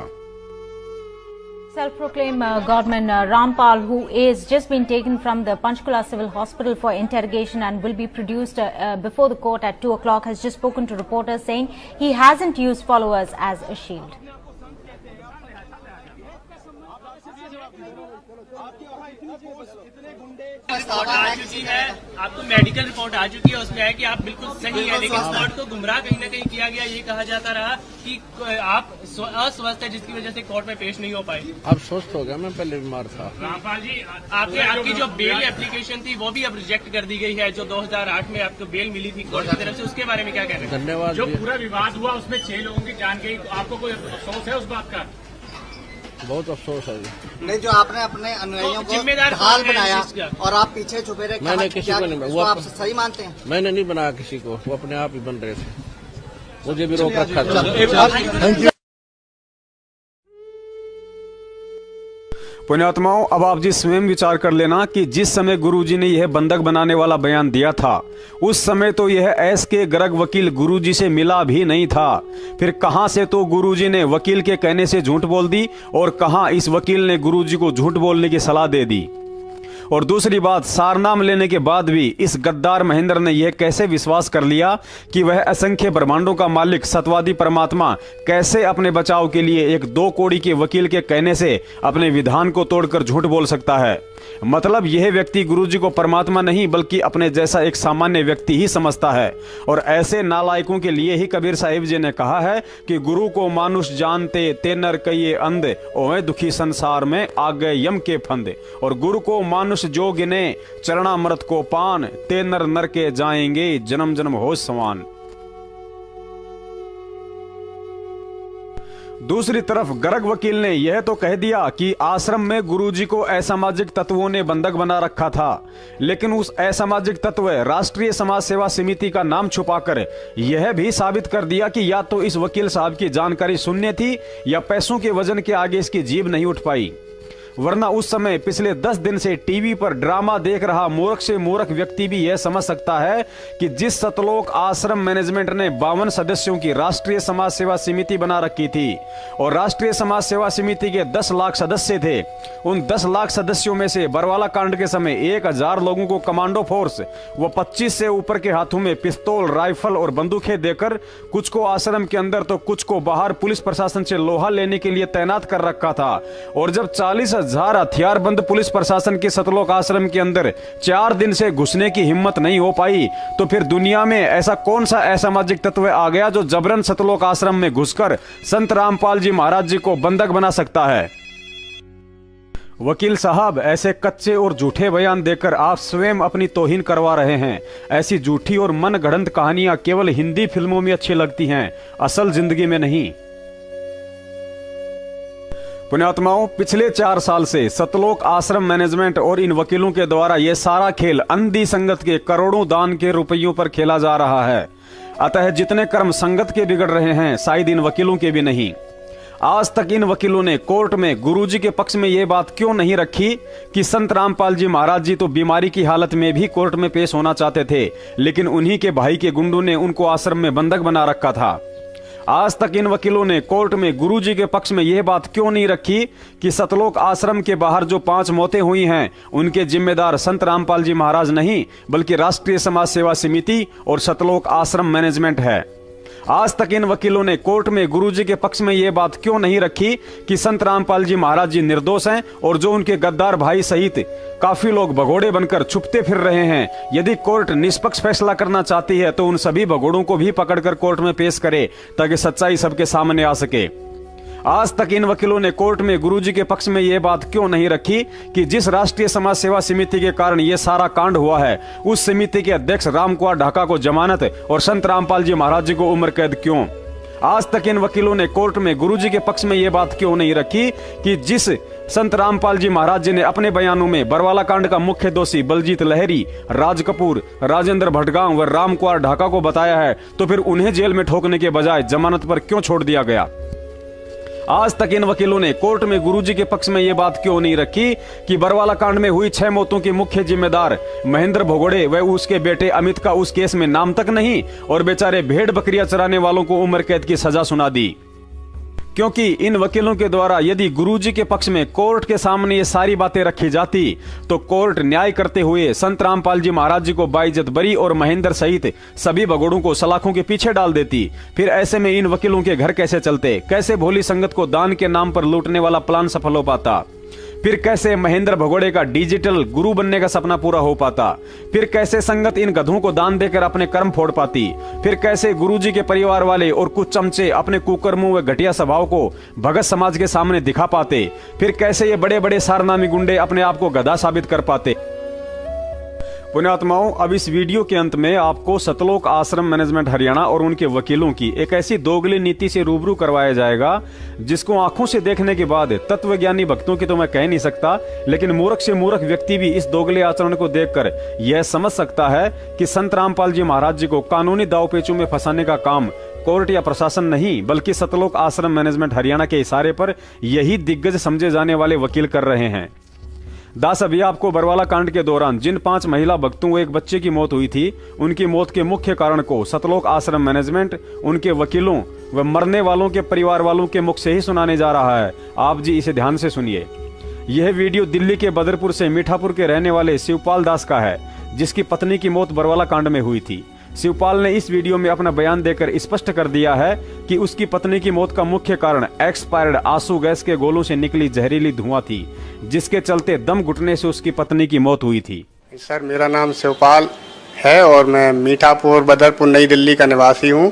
Self-proclaimed Godman Rampal, who is just been taken from the Panchkula Civil Hospital for interrogation and will be produced before the court at 2 o'clock, has just spoken to reporters saying he hasn't used followers as a shield. Report आ चुकी है, आपको medical report आ चुकी है, उसमें है कि आप बिल्कुल सही है, लेकिन कोर्ट को गुमराह कहीं न कहीं किया गया। ये कहा जाता रहा कि आप अस्वस्थ है, जिसकी वजह से कोर्ट में पेश नहीं हो पाए। अब स्वस्थ हो गया, मैं पहले बीमार था। रामपाल जी, आपकी जो बेल एप्लीकेशन थी वो भी अब रिजेक्ट कर दी गई है, जो 2008 में आपको बेल मिली थी कोर्ट की तरफ से, उसके बारे में क्या कह रहे हैं? धन्यवाद। जो पूरा विवाद हुआ उसमें 6 लोगों की जान गई, आपको कोई अफसोस है उस बात का? बहुत अफसोस है। नहीं, जो आपने अपने अनुयायियों को ढाल बनाया और आप पीछे छुपे रहे, मैंने किसी को नहीं, वो आप सही मानते हैं? मैंने नहीं बनाया किसी को, वो अपने आप ही बन रहे थे, मुझे भी रोक रखा था। पुण्यात्माओं, अब आप जी स्वयं विचार कर लेना कि जिस समय गुरुजी ने यह बंधक बनाने वाला बयान दिया था, उस समय तो यह एस के गर्ग वकील गुरुजी से मिला भी नहीं था। फिर कहां से तो गुरुजी ने वकील के कहने से झूठ बोल दी और कहां इस वकील ने गुरुजी को झूठ बोलने की सलाह दे दी। और दूसरी बात, सारनाम लेने के बाद भी इस गद्दार महेंद्र ने यह कैसे विश्वास कर लिया कि वह असंख्य ब्रह्मांडों का मालिक सत्यवादी परमात्मा कैसे अपने बचाव के लिए एक 2 कौड़ी के वकील के कहने से अपने विधान को तोड़कर झूठ बोल सकता है। मतलब यह व्यक्ति गुरुजी को परमात्मा नहीं बल्कि अपने जैसा एक सामान्य व्यक्ति ही समझता है। और ऐसे नालायकों के लिए ही कबीर साहिब जी ने कहा है कि गुरु को मानुष जानते ते नर कहिए अंध, ओए दुखी संसार में आ गए यम के फंदे। और गुरु को मानुष जो गिने चरणामृत को पान, ते नर नर के जाएंगे जन्म जन्म हो समान। दूसरी तरफ गर्ग वकील ने यह तो कह दिया कि आश्रम में गुरुजी को असामाजिक तत्वों ने बंधक बना रखा था, लेकिन उस असामाजिक तत्व राष्ट्रीय समाज सेवा समिति का नाम छुपाकर यह भी साबित कर दिया कि या तो इस वकील साहब की जानकारी शून्य थी या पैसों के वजन के आगे इसकी जीभ नहीं उठ पाई। वरना उस समय पिछले 10 दिन से टीवी पर ड्रामा देख रहा मूर्ख से मूर्ख व्यक्ति भी यह समझ सकता है कि जिस सतलोक आश्रम मैनेजमेंट ने 52 सदस्यों की राष्ट्रीय समाज सेवा समिति बना रखी थी और राष्ट्रीय समाज सेवा समिति के 10 लाख सदस्य थे, उन 10 लाख सदस्यों में से बरवाला कांड के समय 1000 लोगों को कमांडो फोर्स व 25 से ऊपर के हाथों में पिस्तौल, राइफल और बंदूकें देकर कुछ को आश्रम के अंदर तो कुछ को बाहर पुलिस प्रशासन से लोहा लेने के लिए तैनात कर रखा था। और जब 40,000 हथियारबंद पुलिस प्रशासन के सतलोक आश्रम के अंदर 4 दिन से घुसने की हिम्मत नहीं हो पाई, तो फिर दुनिया में ऐसा कौन सा असामाजिक तत्व आ गया जो जबरन सतलोक आश्रम में घुसकर संत रामपाल जी महाराज जी को बंधक बना सकता है? वकील साहब, ऐसे कच्चे और झूठे बयान देकर आप स्वयं अपनी तौहीन करवा रहे हैं। ऐसी झूठी और मन गढ़ंत कहानियां केवल हिंदी फिल्मों में अच्छी लगती हैं, असल जिंदगी में नहीं। पुण्यात्माओं, पिछले 4 साल से सतलोक आश्रम मैनेजमेंट और इन वकीलों के द्वारा यह सारा खेल अंधी संगत के करोड़ों दान के रुपयों पर खेला जा रहा है। अतः जितने कर्म संगत के बिगड़ रहे हैं, शायद इन वकीलों के भी नहीं। आज तक इन वकीलों ने कोर्ट में गुरुजी के पक्ष में यह बात क्यों नहीं रखी कि संत रामपाल जी महाराज जी तो बीमारी की हालत में भी कोर्ट में पेश होना चाहते थे, लेकिन उन्हीं के भाई के गुंडों ने उनको आश्रम में बंधक बना रखा था। आज तक इन वकीलों ने कोर्ट में गुरुजी के पक्ष में यह बात क्यों नहीं रखी कि सतलोक आश्रम के बाहर जो 5 मौतें हुई हैं, उनके जिम्मेदार संत रामपाल जी महाराज नहीं बल्कि राष्ट्रीय समाज सेवा समिति और सतलोक आश्रम मैनेजमेंट है। आज तक इन वकीलों ने कोर्ट में गुरुजी के पक्ष में यह बात क्यों नहीं रखी कि संत रामपाल जी महाराज जी निर्दोष हैं और जो उनके गद्दार भाई सहित काफी लोग भगोड़े बनकर छुपते फिर रहे हैं। यदि कोर्ट निष्पक्ष फैसला करना चाहती है तो उन सभी भगोड़ों को भी पकड़कर कोर्ट में पेश करे ताकि सच्चाई सबके सामने आ सके। आज तक इन वकीलों ने कोर्ट में गुरुजी के पक्ष में यह बात क्यों नहीं रखी कि जिस राष्ट्रीय समाज सेवा समिति के कारण यह सारा कांड हुआ है, उस समिति के अध्यक्ष रामकुमार ढाका को जमानत और संत रामपाल जी महाराज जी को उम्र कैद क्यों? आज तक इन वकीलों ने कोर्ट में गुरुजी के पक्ष में यह बात क्यों नहीं रखी कि जिस संत रामपाल जी महाराज जी ने अपने बयानों में बरवाला कांड का मुख्य दोषी बलजीत लहरी, राज कपूर, राजेंद्र भटगांव व रामकुमार ढाका को बताया है, तो फिर उन्हें जेल में ठोकने के बजाय जमानत पर क्यों छोड़ दिया गया? आज तक इन वकीलों ने कोर्ट में गुरुजी के पक्ष में यह बात क्यों नहीं रखी कि बरवाला कांड में हुई 6 मौतों के मुख्य जिम्मेदार महेंद्र भगोड़े व उसके बेटे अमित का उस केस में नाम तक नहीं और बेचारे भेड़ बकरियां चराने वालों को उम्र कैद की सजा सुना दी? क्योंकि इन वकीलों के द्वारा यदि गुरुजी के पक्ष में कोर्ट के सामने ये सारी बातें रखी जाती तो कोर्ट न्याय करते हुए संत रामपाल जी महाराज जी को बाइज्जत बरी और महेंद्र सहित सभी भगोड़ों को सलाखों के पीछे डाल देती। फिर ऐसे में इन वकीलों के घर कैसे चलते? कैसे भोली संगत को दान के नाम पर लूटने वाला प्लान सफल हो पाता? फिर कैसे महेंद्र भगोड़े का डिजिटल गुरु बनने का सपना पूरा हो पाता, फिर कैसे संगत इन गधों को दान देकर अपने कर्म फोड़ पाती, फिर कैसे गुरुजी के परिवार वाले और कुछ चमचे अपने कुकर्मों व घटिया स्वभाव को भगत समाज के सामने दिखा पाते, फिर कैसे ये बड़े बड़े सारनामी गुंडे अपने आप को गधा साबित कर पाते। पुण्यात्माओं, अब इस वीडियो के अंत में आपको सतलोक आश्रम मैनेजमेंट हरियाणा और उनके वकीलों की एक ऐसी दोगली नीति से रूबरू करवाया जाएगा जिसको आंखों से देखने के बाद तत्वज्ञानी भक्तों की तो मैं कह नहीं सकता, लेकिन मूर्ख से मूर्ख व्यक्ति भी इस दोगले आचरण को देखकर यह समझ सकता है कि संत रामपाल जी महाराज जी को कानूनी दावपेचों में फंसाने का काम कोर्ट या प्रशासन नहीं बल्कि सतलोक आश्रम मैनेजमेंट हरियाणा के इशारे पर यही दिग्गज समझे जाने वाले वकील कर रहे हैं। दास, अभी आपको बरवाला कांड के दौरान जिन 5 महिला भक्तों व एक बच्चे की मौत हुई थी, उनकी मौत के मुख्य कारण को सतलोक आश्रम मैनेजमेंट, उनके वकीलों व मरने वालों के परिवार वालों के मुख से ही सुनाने जा रहा है। आप जी इसे ध्यान से सुनिए। यह वीडियो दिल्ली के बदरपुर से मीठापुर के रहने वाले शिवपाल दास का है, जिसकी पत्नी की मौत बरवाला कांड में हुई थी। शिवपाल ने इस वीडियो में अपना बयान देकर स्पष्ट कर दिया है कि उसकी पत्नी की मौत का मुख्य कारण एक्सपायर्ड आंसू गैस के गोलों से निकली जहरीली धुआं थी, जिसके चलते दम घुटने से उसकी पत्नी की मौत हुई थी। सर, मेरा नाम शिवपाल है और मैं मीठापुर बदरपुर नई दिल्ली का निवासी हूँ।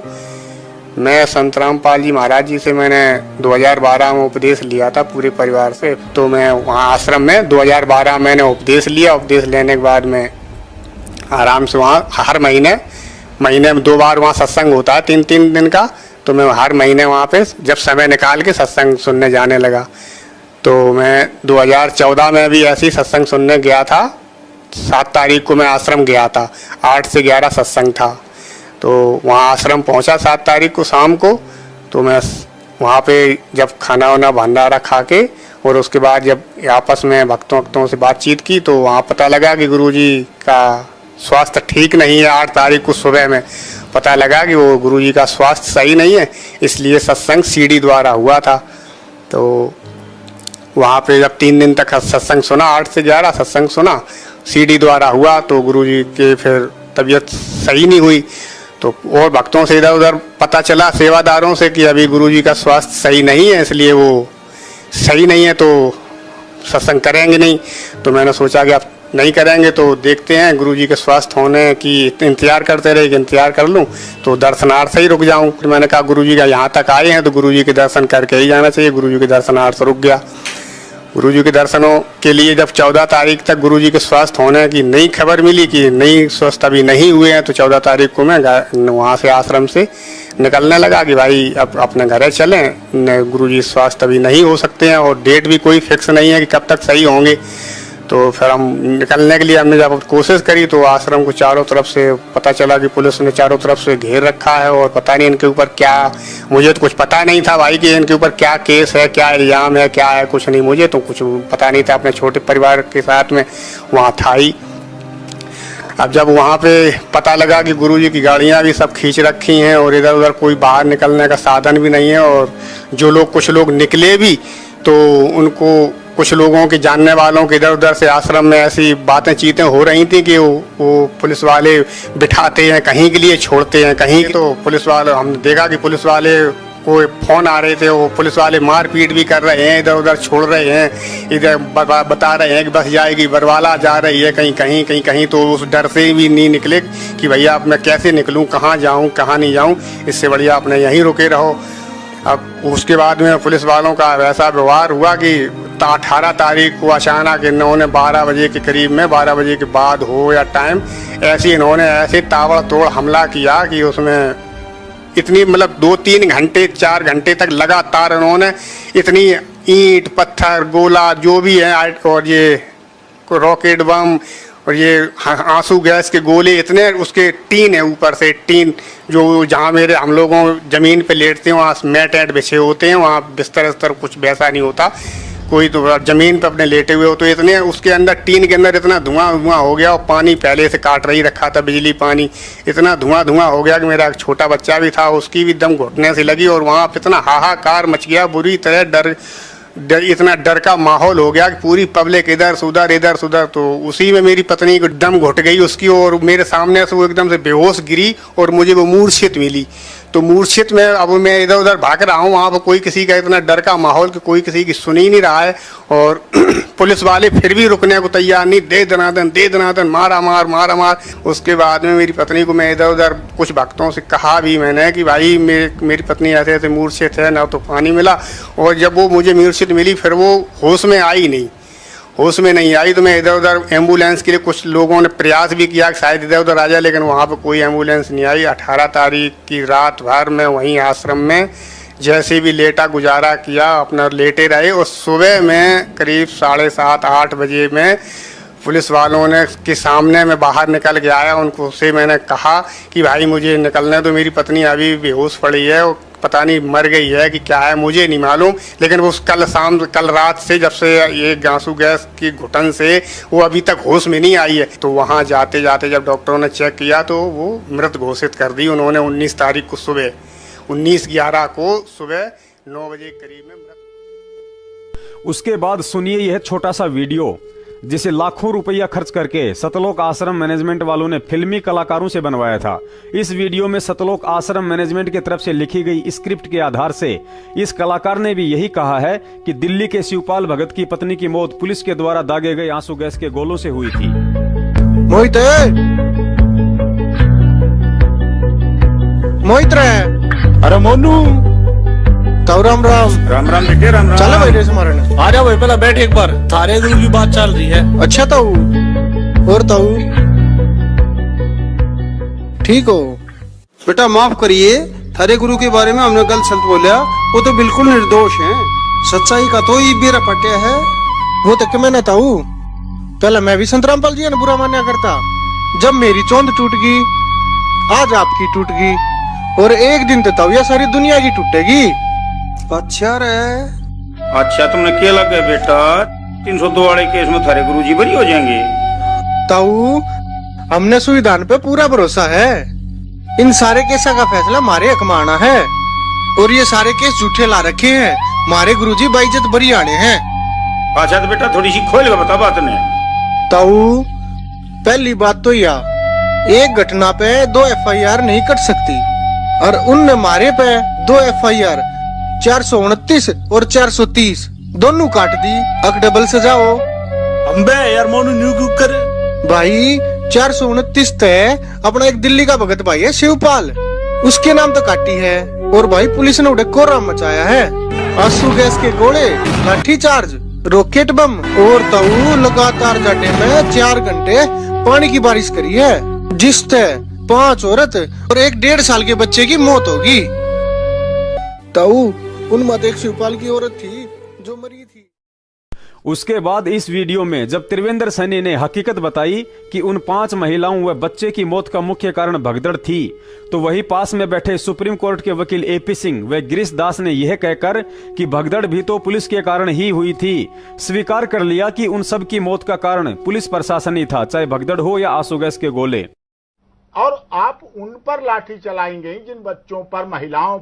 मैं संत रामपाल जी महाराज जी से मैंने 2012 में उपदेश लिया था पूरे परिवार से। तो मैं वहाँ आश्रम में 2012 मैंने उपदेश लिया। उपदेश लेने के बाद में आराम से वहाँ हर महीने में 2 बार वहाँ सत्संग होता है 3-3 दिन का। तो मैं हर महीने वहाँ पे जब समय निकाल के सत्संग सुनने जाने लगा। तो मैं 2014 में भी ऐसे ही सत्संग सुनने गया था। 7 तारीख को मैं आश्रम गया था, 8 से 11 सत्संग था। तो वहाँ आश्रम पहुँचा 7 तारीख को शाम को। तो मैं वहाँ पे जब खाना वाना भंडारा खा के और उसके बाद जब आपस में भक्तों से बातचीत की तो वहाँ पता लगा कि गुरुजी का स्वास्थ्य ठीक नहीं है। 8 तारीख को सुबह में पता लगा कि वो गुरुजी का स्वास्थ्य सही नहीं है, इसलिए सत्संग सीडी द्वारा हुआ था। तो वहाँ पे जब 3 दिन तक सत्संग सुना, 8 से 11 सत्संग सुना, सीडी द्वारा हुआ। तो गुरुजी के फिर तबीयत सही नहीं हुई। तो और भक्तों से इधर उधर पता चला, सेवादारों से, कि अभी गुरुजी का स्वास्थ्य सही नहीं है, इसलिए वो सही नहीं है तो सत्संग करेंगे नहीं। तो मैंने सोचा कि अब नहीं करेंगे तो देखते हैं, गुरुजी के स्वास्थ्य होने की इंतजार करते रहे कि इंतजार कर लूं तो दर्शनार्थ से ही रुक जाऊं। फिर मैंने कहा गुरुजी का यहाँ तक आए हैं तो गुरुजी के दर्शन करके ही जाना चाहिए। गुरुजी के दर्शनार्थ रुक गया। गुरुजी के दर्शनों के लिए जब 14 तारीख तक गुरुजी के स्वास्थ्य होने की नई खबर मिली कि नहीं स्वस्थ अभी नहीं हुए हैं, तो 14 तारीख को मैं वहाँ से आश्रम से निकलने लगा कि भाई अब अपने घर चलें, गुरुजी स्वास्थ्य अभी नहीं हो सकते हैं और डेट भी कोई फिक्स नहीं है कि कब तक सही होंगे। तो फिर हम निकलने के लिए हमने जब कोशिश करी तो आश्रम को चारों तरफ से पता चला कि पुलिस ने चारों तरफ से घेर रखा है और पता नहीं इनके ऊपर क्या, मुझे तो कुछ पता नहीं था भाई कि इनके ऊपर क्या केस है, क्या इल्ज़ाम है, क्या है, कुछ नहीं, मुझे तो कुछ पता नहीं था। अपने छोटे परिवार के साथ में वहाँ था ही। अब जब वहाँ पे पता लगा कि गुरुजी की गाड़ियाँ भी सब खींच रखी हैं और इधर उधर कोई बाहर निकलने का साधन भी नहीं है, और जो लोग कुछ लोग निकले भी तो उनको कुछ लोगों के जानने वालों के इधर उधर से आश्रम में ऐसी बातें चीतें हो रही थी कि वो पुलिस वाले बिठाते हैं कहीं के लिए, छोड़ते हैं कहीं। तो पुलिस वाले, हमने देखा कि पुलिस वाले को फोन आ रहे थे, वो पुलिस वाले मारपीट भी कर रहे हैं, इधर उधर छोड़ रहे हैं, इधर बता रहे हैं कि बस जाएगी, बरवाला जा रही है, कहीं। तो उस डर से भी नहीं निकले कि भैया अब मैं कैसे निकलूँ, कहाँ जाऊँ कहाँ नहीं जाऊँ, इससे बढ़िया अपने यहीं रुके रहो। अब उसके बाद में पुलिस वालों का वैसा व्यवहार हुआ कि 18 तारीख को अचानक इन्होंने 12 बजे के करीब में, 12 बजे के बाद हो या टाइम, इन्होंने ऐसे ताबड़तोड़ हमला किया कि उसमें इतनी मतलब 2-3 घंटे 4 घंटे तक लगातार इन्होंने इतनी ईंट पत्थर गोला जो भी है और ये रॉकेट बम और ये आंसू गैस के गोले, इतने उसके टीन है ऊपर से, टीन जो जहाँ मेरे हम लोगों जमीन पे लेटते हैं वहाँ मैट ऐट बिछे होते हैं, वहाँ बिस्तर कुछ वैसा नहीं होता, कोई तो जमीन पे अपने लेटे हुए हो। तो इतने उसके अंदर टीन के अंदर इतना धुआं हो गया, और पानी पहले से काट रही रखा था, बिजली पानी, इतना धुआं हो गया कि मेरा एक छोटा बच्चा भी था, उसकी भी दम घुटने से लगी, और वहाँ पे इतना हाहाकार मच गया, बुरी तरह इतना डर का माहौल हो गया कि पूरी पब्लिक इधर सुधर। तो उसी में मेरी पत्नी को दम घुट गई उसकी, और मेरे सामने से वो एकदम से बेहोश गिरी और मुझे वो मूर्छित मिली। तो मूर्छित में अब मैं इधर उधर भाग रहा हूँ, वहाँ पर कोई किसी का इतना डर का माहौल कि कोई किसी की सुन ही नहीं रहा है। और पुलिस वाले फिर भी रुकने को तैयार नहीं, दे दनादन मारा मार। उसके बाद में मेरी पत्नी को मैं इधर उधर कुछ भक्तों से कहा भी मैंने कि भाई मेरी पत्नी ऐसे ऐसे मूर्छित है, ना तो पानी मिला। और जब वो मुझे मूर्छित मिली फिर वो होश में नहीं आई, तो मैं इधर उधर एम्बुलेंस के लिए कुछ लोगों ने प्रयास भी किया कि शायद इधर उधर आ जाए, लेकिन वहाँ पर कोई एम्बुलेंस नहीं आई। 18 तारीख की रात भर में वहीं आश्रम में जैसे भी लेटा गुजारा किया, अपना लेटे रहे। और सुबह में करीब 7:30-8 बजे में पुलिस वालों ने के सामने मैं बाहर निकल के आया। उनको से मैंने कहा कि भाई मुझे निकलने दो, मेरी पत्नी अभी बेहोश पड़ी है, पता नहीं मर गई है कि क्या है, मुझे नहीं मालूम। लेकिन वो कल रात से जब से ये आंसू गैस की घुटन से वो अभी तक होश में नहीं आई है। तो वहाँ जाते जाते जब डॉक्टरों ने चेक किया तो वो मृत घोषित कर दी उन्होंने। 19 तारीख को सुबह 19/11 को सुबह 9 बजे करीब में मृत। उसके बाद सुनिए यह छोटा सा वीडियो जिसे लाखों रुपया खर्च करके सतलोक आश्रम मैनेजमेंट वालों ने फिल्मी कलाकारों से बनवाया था। इस वीडियो में सतलोक आश्रम मैनेजमेंट की तरफ से लिखी गई स्क्रिप्ट के आधार से इस कलाकार ने भी यही कहा है कि दिल्ली के शिवपाल भगत की पत्नी की मौत पुलिस के द्वारा दागे गए आंसू गैस के गोलों से हुई थी। मोहित अरे मोनू तो राम बेटे राम चलो भाई रेस मारने आ जाओ भाई, पहले बैठ एक बार, थारे गुरु की बात चल रही है। अच्छा ताऊ और ताऊ ठीक हो बेटा, माफ करिए, थारे गुरु के बारे में हमने गलत सलत बोलिया, वो तो बिल्कुल निर्दोष हैं। सच्चाई का तो ही बेरा पटिया है। वो तो मैं ना ताऊ, पहले मैं भी संत रामपाल जी ने बुरा मान्या करता। जब मेरी चौंध टूट गई, आज आपकी टूट गई, और एक दिन तो ताऊ ये सारी दुनिया की टूटेगी। अच्छा रे, अच्छा तुमने क्या लगे बेटा, 302 वाले केस में थारे गुरुजी बरी हो जाएंगे। ताऊ हमने संविधान पे पूरा भरोसा है, इन सारे केसा का फैसला हमारे हक में आना है, और ये सारे केस झूठे ला रखे हैं, हमारे गुरुजी बाइज्जत बरी आने हैं। अच्छा तो बेटा थोड़ी सी खोल के बता बात ने। ताऊ पहली बात तो यह, एक घटना पे 2 FIR नहीं कट सकती, और उनने मारे पे 2 FIR 429 और 430 दोनों काट दी। अक डबल सजाओ अम्बे यार मोनू न्यू क्यों कर भाई। 429 तय अपना एक दिल्ली का भगत भाई है शिवपाल, उसके नाम तो काटी है, और भाई पुलिस ने उड़े कोहराम मचाया है। आंसू गैस के गोले, लाठी चार्ज, रॉकेट बम, और ताऊ लगातार जाने में 4 घंटे पानी की बारिश करी है, जिससे 5 औरत और एक 1.5 साल के बच्चे की मौत होगी। ताऊ उनमें एक शिवपाल की औरत थी जो मरी थी। उसके बाद इस वीडियो में जब त्रिवेंद्र सैनी ने हकीकत बताई कि उन 5 महिलाओं व बच्चे की मौत का मुख्य कारण भगदड़ थी, तो वही पास में बैठे सुप्रीम कोर्ट के वकील AP सिंह व गिरीश दास ने यह कहकर कि भगदड़ भी तो पुलिस के कारण ही हुई थी, स्वीकार कर लिया कि उन सब की मौत का कारण पुलिस प्रशासन ही था, चाहे भगदड़ हो या आंसू गैस के गोले। और आप उन पर लाठी चलाएंगे जिन महिलाओं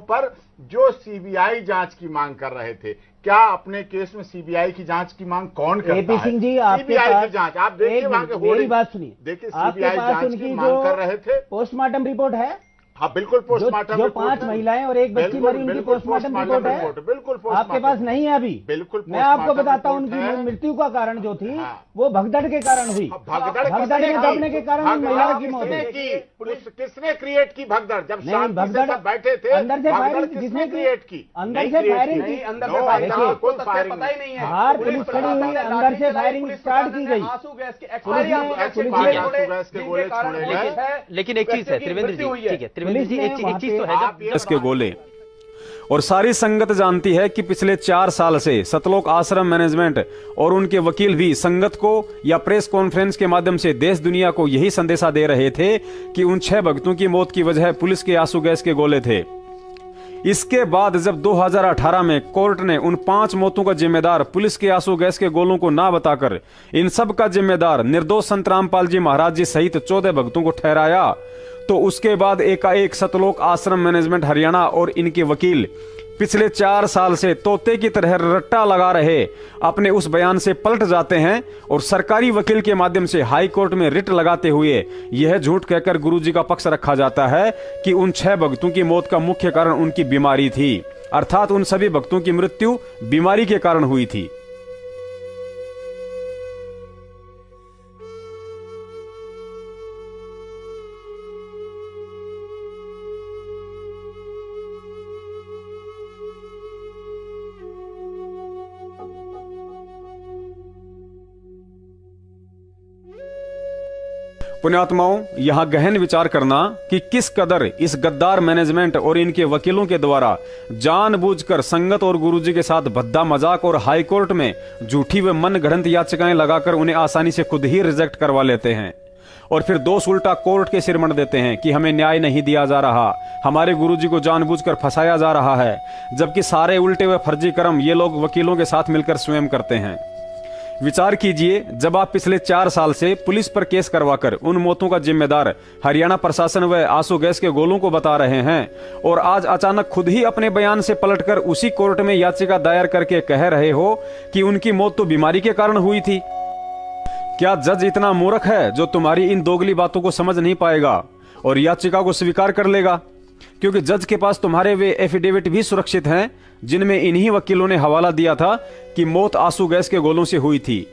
पर जो सीबीआई जांच की मांग कर रहे थे। क्या अपने केस में सीबीआई की जांच की मांग कौन करता है? सिंह जी, सीबीआई की जांच आप देखिए, वहां के मेरी बात सुनिए, देखिए सीबीआई जांच की मांग कर रहे थे। पोस्टमार्टम रिपोर्ट है। हाँ बिल्कुल पोस्टमार्टम जो 5 महिलाएं और एक बच्ची मरी, उनकी पोस्टमार्टम रिपोर्ट है। बिल्कुल आपके पास नहीं है अभी। बिल्कुल मैं आपको बताता हूँ, उनकी मृत्यु का कारण जो थी वो भगदड़ के कारण हुई। भगदड़ में दबने के कारण महिलाओं की मौत हुई। पुलिस किसने क्रिएट की भगदड़? जब भगदड़ बैठे थे अंदर से फायरिंग किसने क्रिएट की? अंदर से फायरिंग की। अंदर से फायरिंग कोई पता ही नहीं है। बाहर पुलिस खड़ी हुई, अंदर से फायरिंग स्टार्ट की गई। आंसू गैस के लेकिन एक चीज है त्रिवेंद्र जी, ठीक है त्रिवेंद्र जी, एक चीज तो है जब इसके गोले। और सारी संगत जानती है कि पिछले 4 साल से सतलोक आश्रम मैनेजमेंट और उनके वकील भी संगत को या प्रेस कॉन्फ्रेंस के माध्यम से देश दुनिया को यही संदेशा दे रहे थे कि उन 6 भक्तों की मौत की वजह पुलिस के आंसू गैस के गोले थे। इसके बाद जब 2018 में कोर्ट ने उन 5 मौतों का जिम्मेदार पुलिस के आंसू गैस के गोलों को ना बताकर इन सब का जिम्मेदार निर्दोष संत रामपाल जी महाराज जी सहित 14 भक्तों को ठहराया, तो उसके बाद एकाएक सतलोक आश्रम मैनेजमेंट हरियाणा और इनके वकील पिछले 4 साल से तोते की तरह रट्टा लगा रहे अपने उस बयान से पलट जाते हैं और सरकारी वकील के माध्यम से हाई कोर्ट में रिट लगाते हुए यह झूठ कहकर गुरुजी का पक्ष रखा जाता है कि उन 6 भक्तों की मौत का मुख्य कारण उनकी बीमारी थी, अर्थात उन सभी भक्तों की मृत्यु बीमारी के कारण हुई थी। पुण्यात्माओं, यहां गहन विचार करना कि किस कदर इस गद्दार मैनेजमेंट और इनके वकीलों के द्वारा जानबूझकर संगत और गुरुजी के साथ भद्दा मजाक और हाई कोर्ट में झूठी व मनगढ़ंत याचिकाएं लगाकर उन्हें आसानी से खुद ही रिजेक्ट करवा लेते हैं और फिर दोष उल्टा कोर्ट के सिर मढ़ देते हैं कि हमें न्याय नहीं दिया जा रहा, हमारे गुरुजी को जानबूझकर फंसाया जा रहा है, जबकि सारे उल्टे व फर्जी कर्म ये लोग वकीलों के साथ मिलकर स्वयं करते हैं। विचार कीजिए, जब आप पिछले 4 साल से पुलिस पर केस करवाकर उन मौतों का जिम्मेदार हरियाणा प्रशासन व आंसू गैस के गोलों को बता रहे हैं और आज अचानक खुद ही अपने बयान से पलटकर उसी कोर्ट में याचिका दायर करके कह रहे हो कि उनकी मौत तो बीमारी के कारण हुई थी। क्या जज इतना मूर्ख है जो तुम्हारी इन दोगली बातों को समझ नहीं पाएगा और याचिका को स्वीकार कर लेगा? क्योंकि जज के पास तुम्हारे वे एफिडेविट भी सुरक्षित हैं जिनमें इन्हीं वकीलों ने हवाला दिया था कि मौत आंसू गैस के गोलों से हुई थी,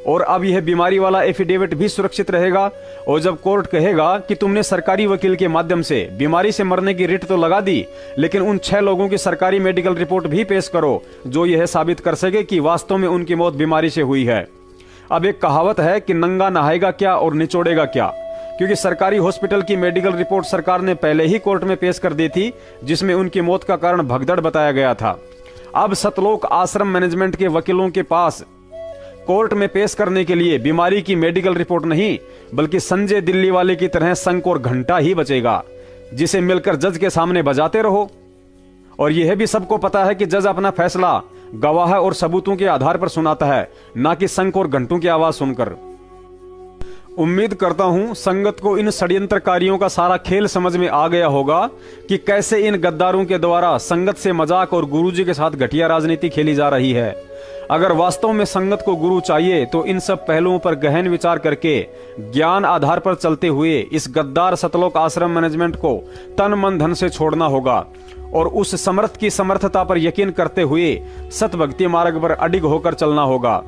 और अब यह बीमारी वाला एफिडेविट भी सुरक्षित रहेगा। और जब कोर्ट कहेगा कि तुमने सरकारी वकील के माध्यम से बीमारी से मरने की रिट तो लगा दी, लेकिन उन 6 लोगों की सरकारी मेडिकल रिपोर्ट भी पेश करो जो यह साबित कर सके कि वास्तव में उनकी मौत बीमारी से हुई है। अब एक कहावत है कि नंगा नहाएगा क्या और निचोड़ेगा क्या, क्योंकि सरकारी हॉस्पिटल की मेडिकल रिपोर्ट सरकार ने पहले ही कोर्ट में पेश कर दी थी जिसमें उनकी मौत का कारण भगदड़ बताया गया था। अब सतलोक आश्रम मैनेजमेंट के वकीलों के पास कोर्ट में पेश करने के लिए बीमारी की मेडिकल रिपोर्ट नहीं बल्कि संजय दिल्ली वाले की तरह शंख और घंटा ही बचेगा जिसे मिलकर जज के सामने बजाते रहो। और यह भी सबको पता है कि जज अपना फैसला गवाह और सबूतों के आधार पर सुनाता है, ना कि शंख और घंटों की आवाज सुनकर। उम्मीद करता हूं संगत को इन षड्यंत्रकारियों का सारा खेल समझ में आ गया होगा कि कैसे इन गद्दारों के द्वारा संगत से मजाक और गुरुजी के साथ घटिया राजनीति खेली जा रही है। अगर वास्तव में संगत को गुरु चाहिए तो इन सब पहलुओं पर गहन विचार करके ज्ञान आधार पर चलते हुए इस गद्दार सतलोक आश्रम मैनेजमेंट को तन मन धन से छोड़ना होगा और उस समर्थ की समर्थता पर यकीन करते हुए सतभक्ति मार्ग पर अडिग होकर चलना होगा।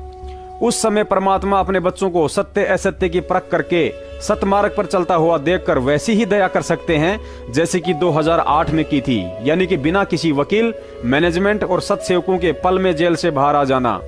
उस समय परमात्मा अपने बच्चों को सत्य असत्य की परख करके सतमार्ग पर चलता हुआ देखकर वैसी ही दया कर सकते हैं जैसे कि 2008 में की थी, यानी कि बिना किसी वकील, मैनेजमेंट और सत्सेवकों के पल में जेल से बाहर आ जाना।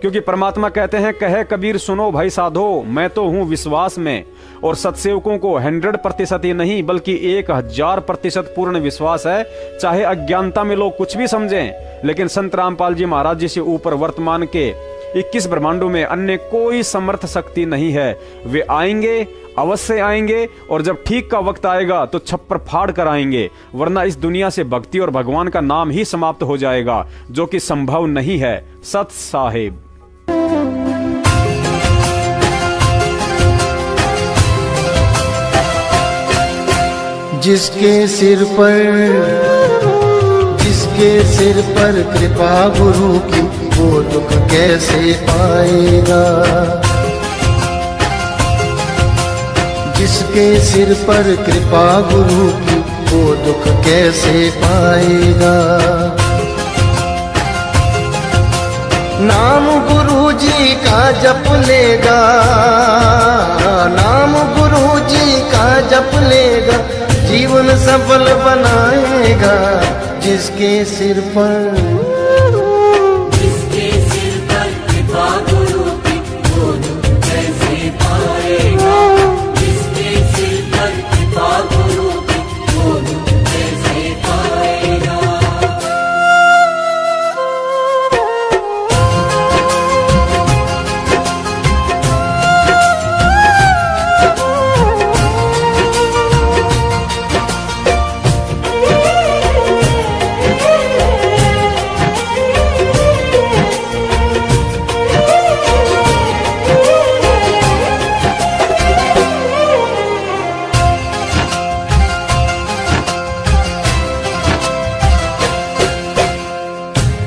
क्योंकि परमात्मा कहते हैं, कहे कबीर सुनो भाई साधो, मैं तो हूं विश्वास में। और सत्सेवकों को 100% ही नहीं बल्कि 1000% पूर्ण विश्वास है, चाहे अज्ञानता में लोग कुछ भी समझें। लेकिन संत रामपाल जी महाराज जी से ऊपर वर्तमान के 21 ब्रह्मांडों में अन्य कोई समर्थ शक्ति नहीं है। वे आएंगे, अवश्य आएंगे, और जब ठीक का वक्त आएगा तो छप्पर फाड़ कर आएंगे, वरना इस दुनिया से भक्ति और भगवान का नाम ही समाप्त हो जाएगा, जो कि संभव नहीं है। सत साहिब। जिसके सिर पर कृपा गुरु की, वो दुख कैसे पाएगा। जिसके सिर पर कृपा गुरु की, वो दुख कैसे पाएगा। नाम गुरु जी का जप लेगा, नाम गुरु जी का जप लेगा, जीवन सफल बनाएगा। जिसके सिर पर कृपा गुरु की, वो दुख कैसे पाएगा। जिसके सिर पर कृपा गुरु की, वो दुख कैसे पाएगा।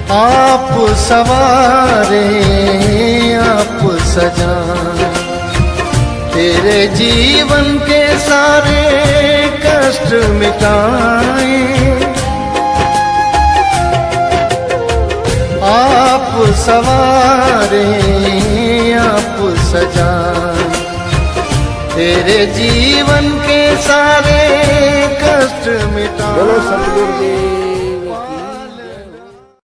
आप सवारे आप सजाए, तेरे जीवन के सारे कष्ट मिटाए। आप सवारे आप सजाए, तेरे जीवन के सारे कष्ट मिटाए। बोलो सतगुरु जी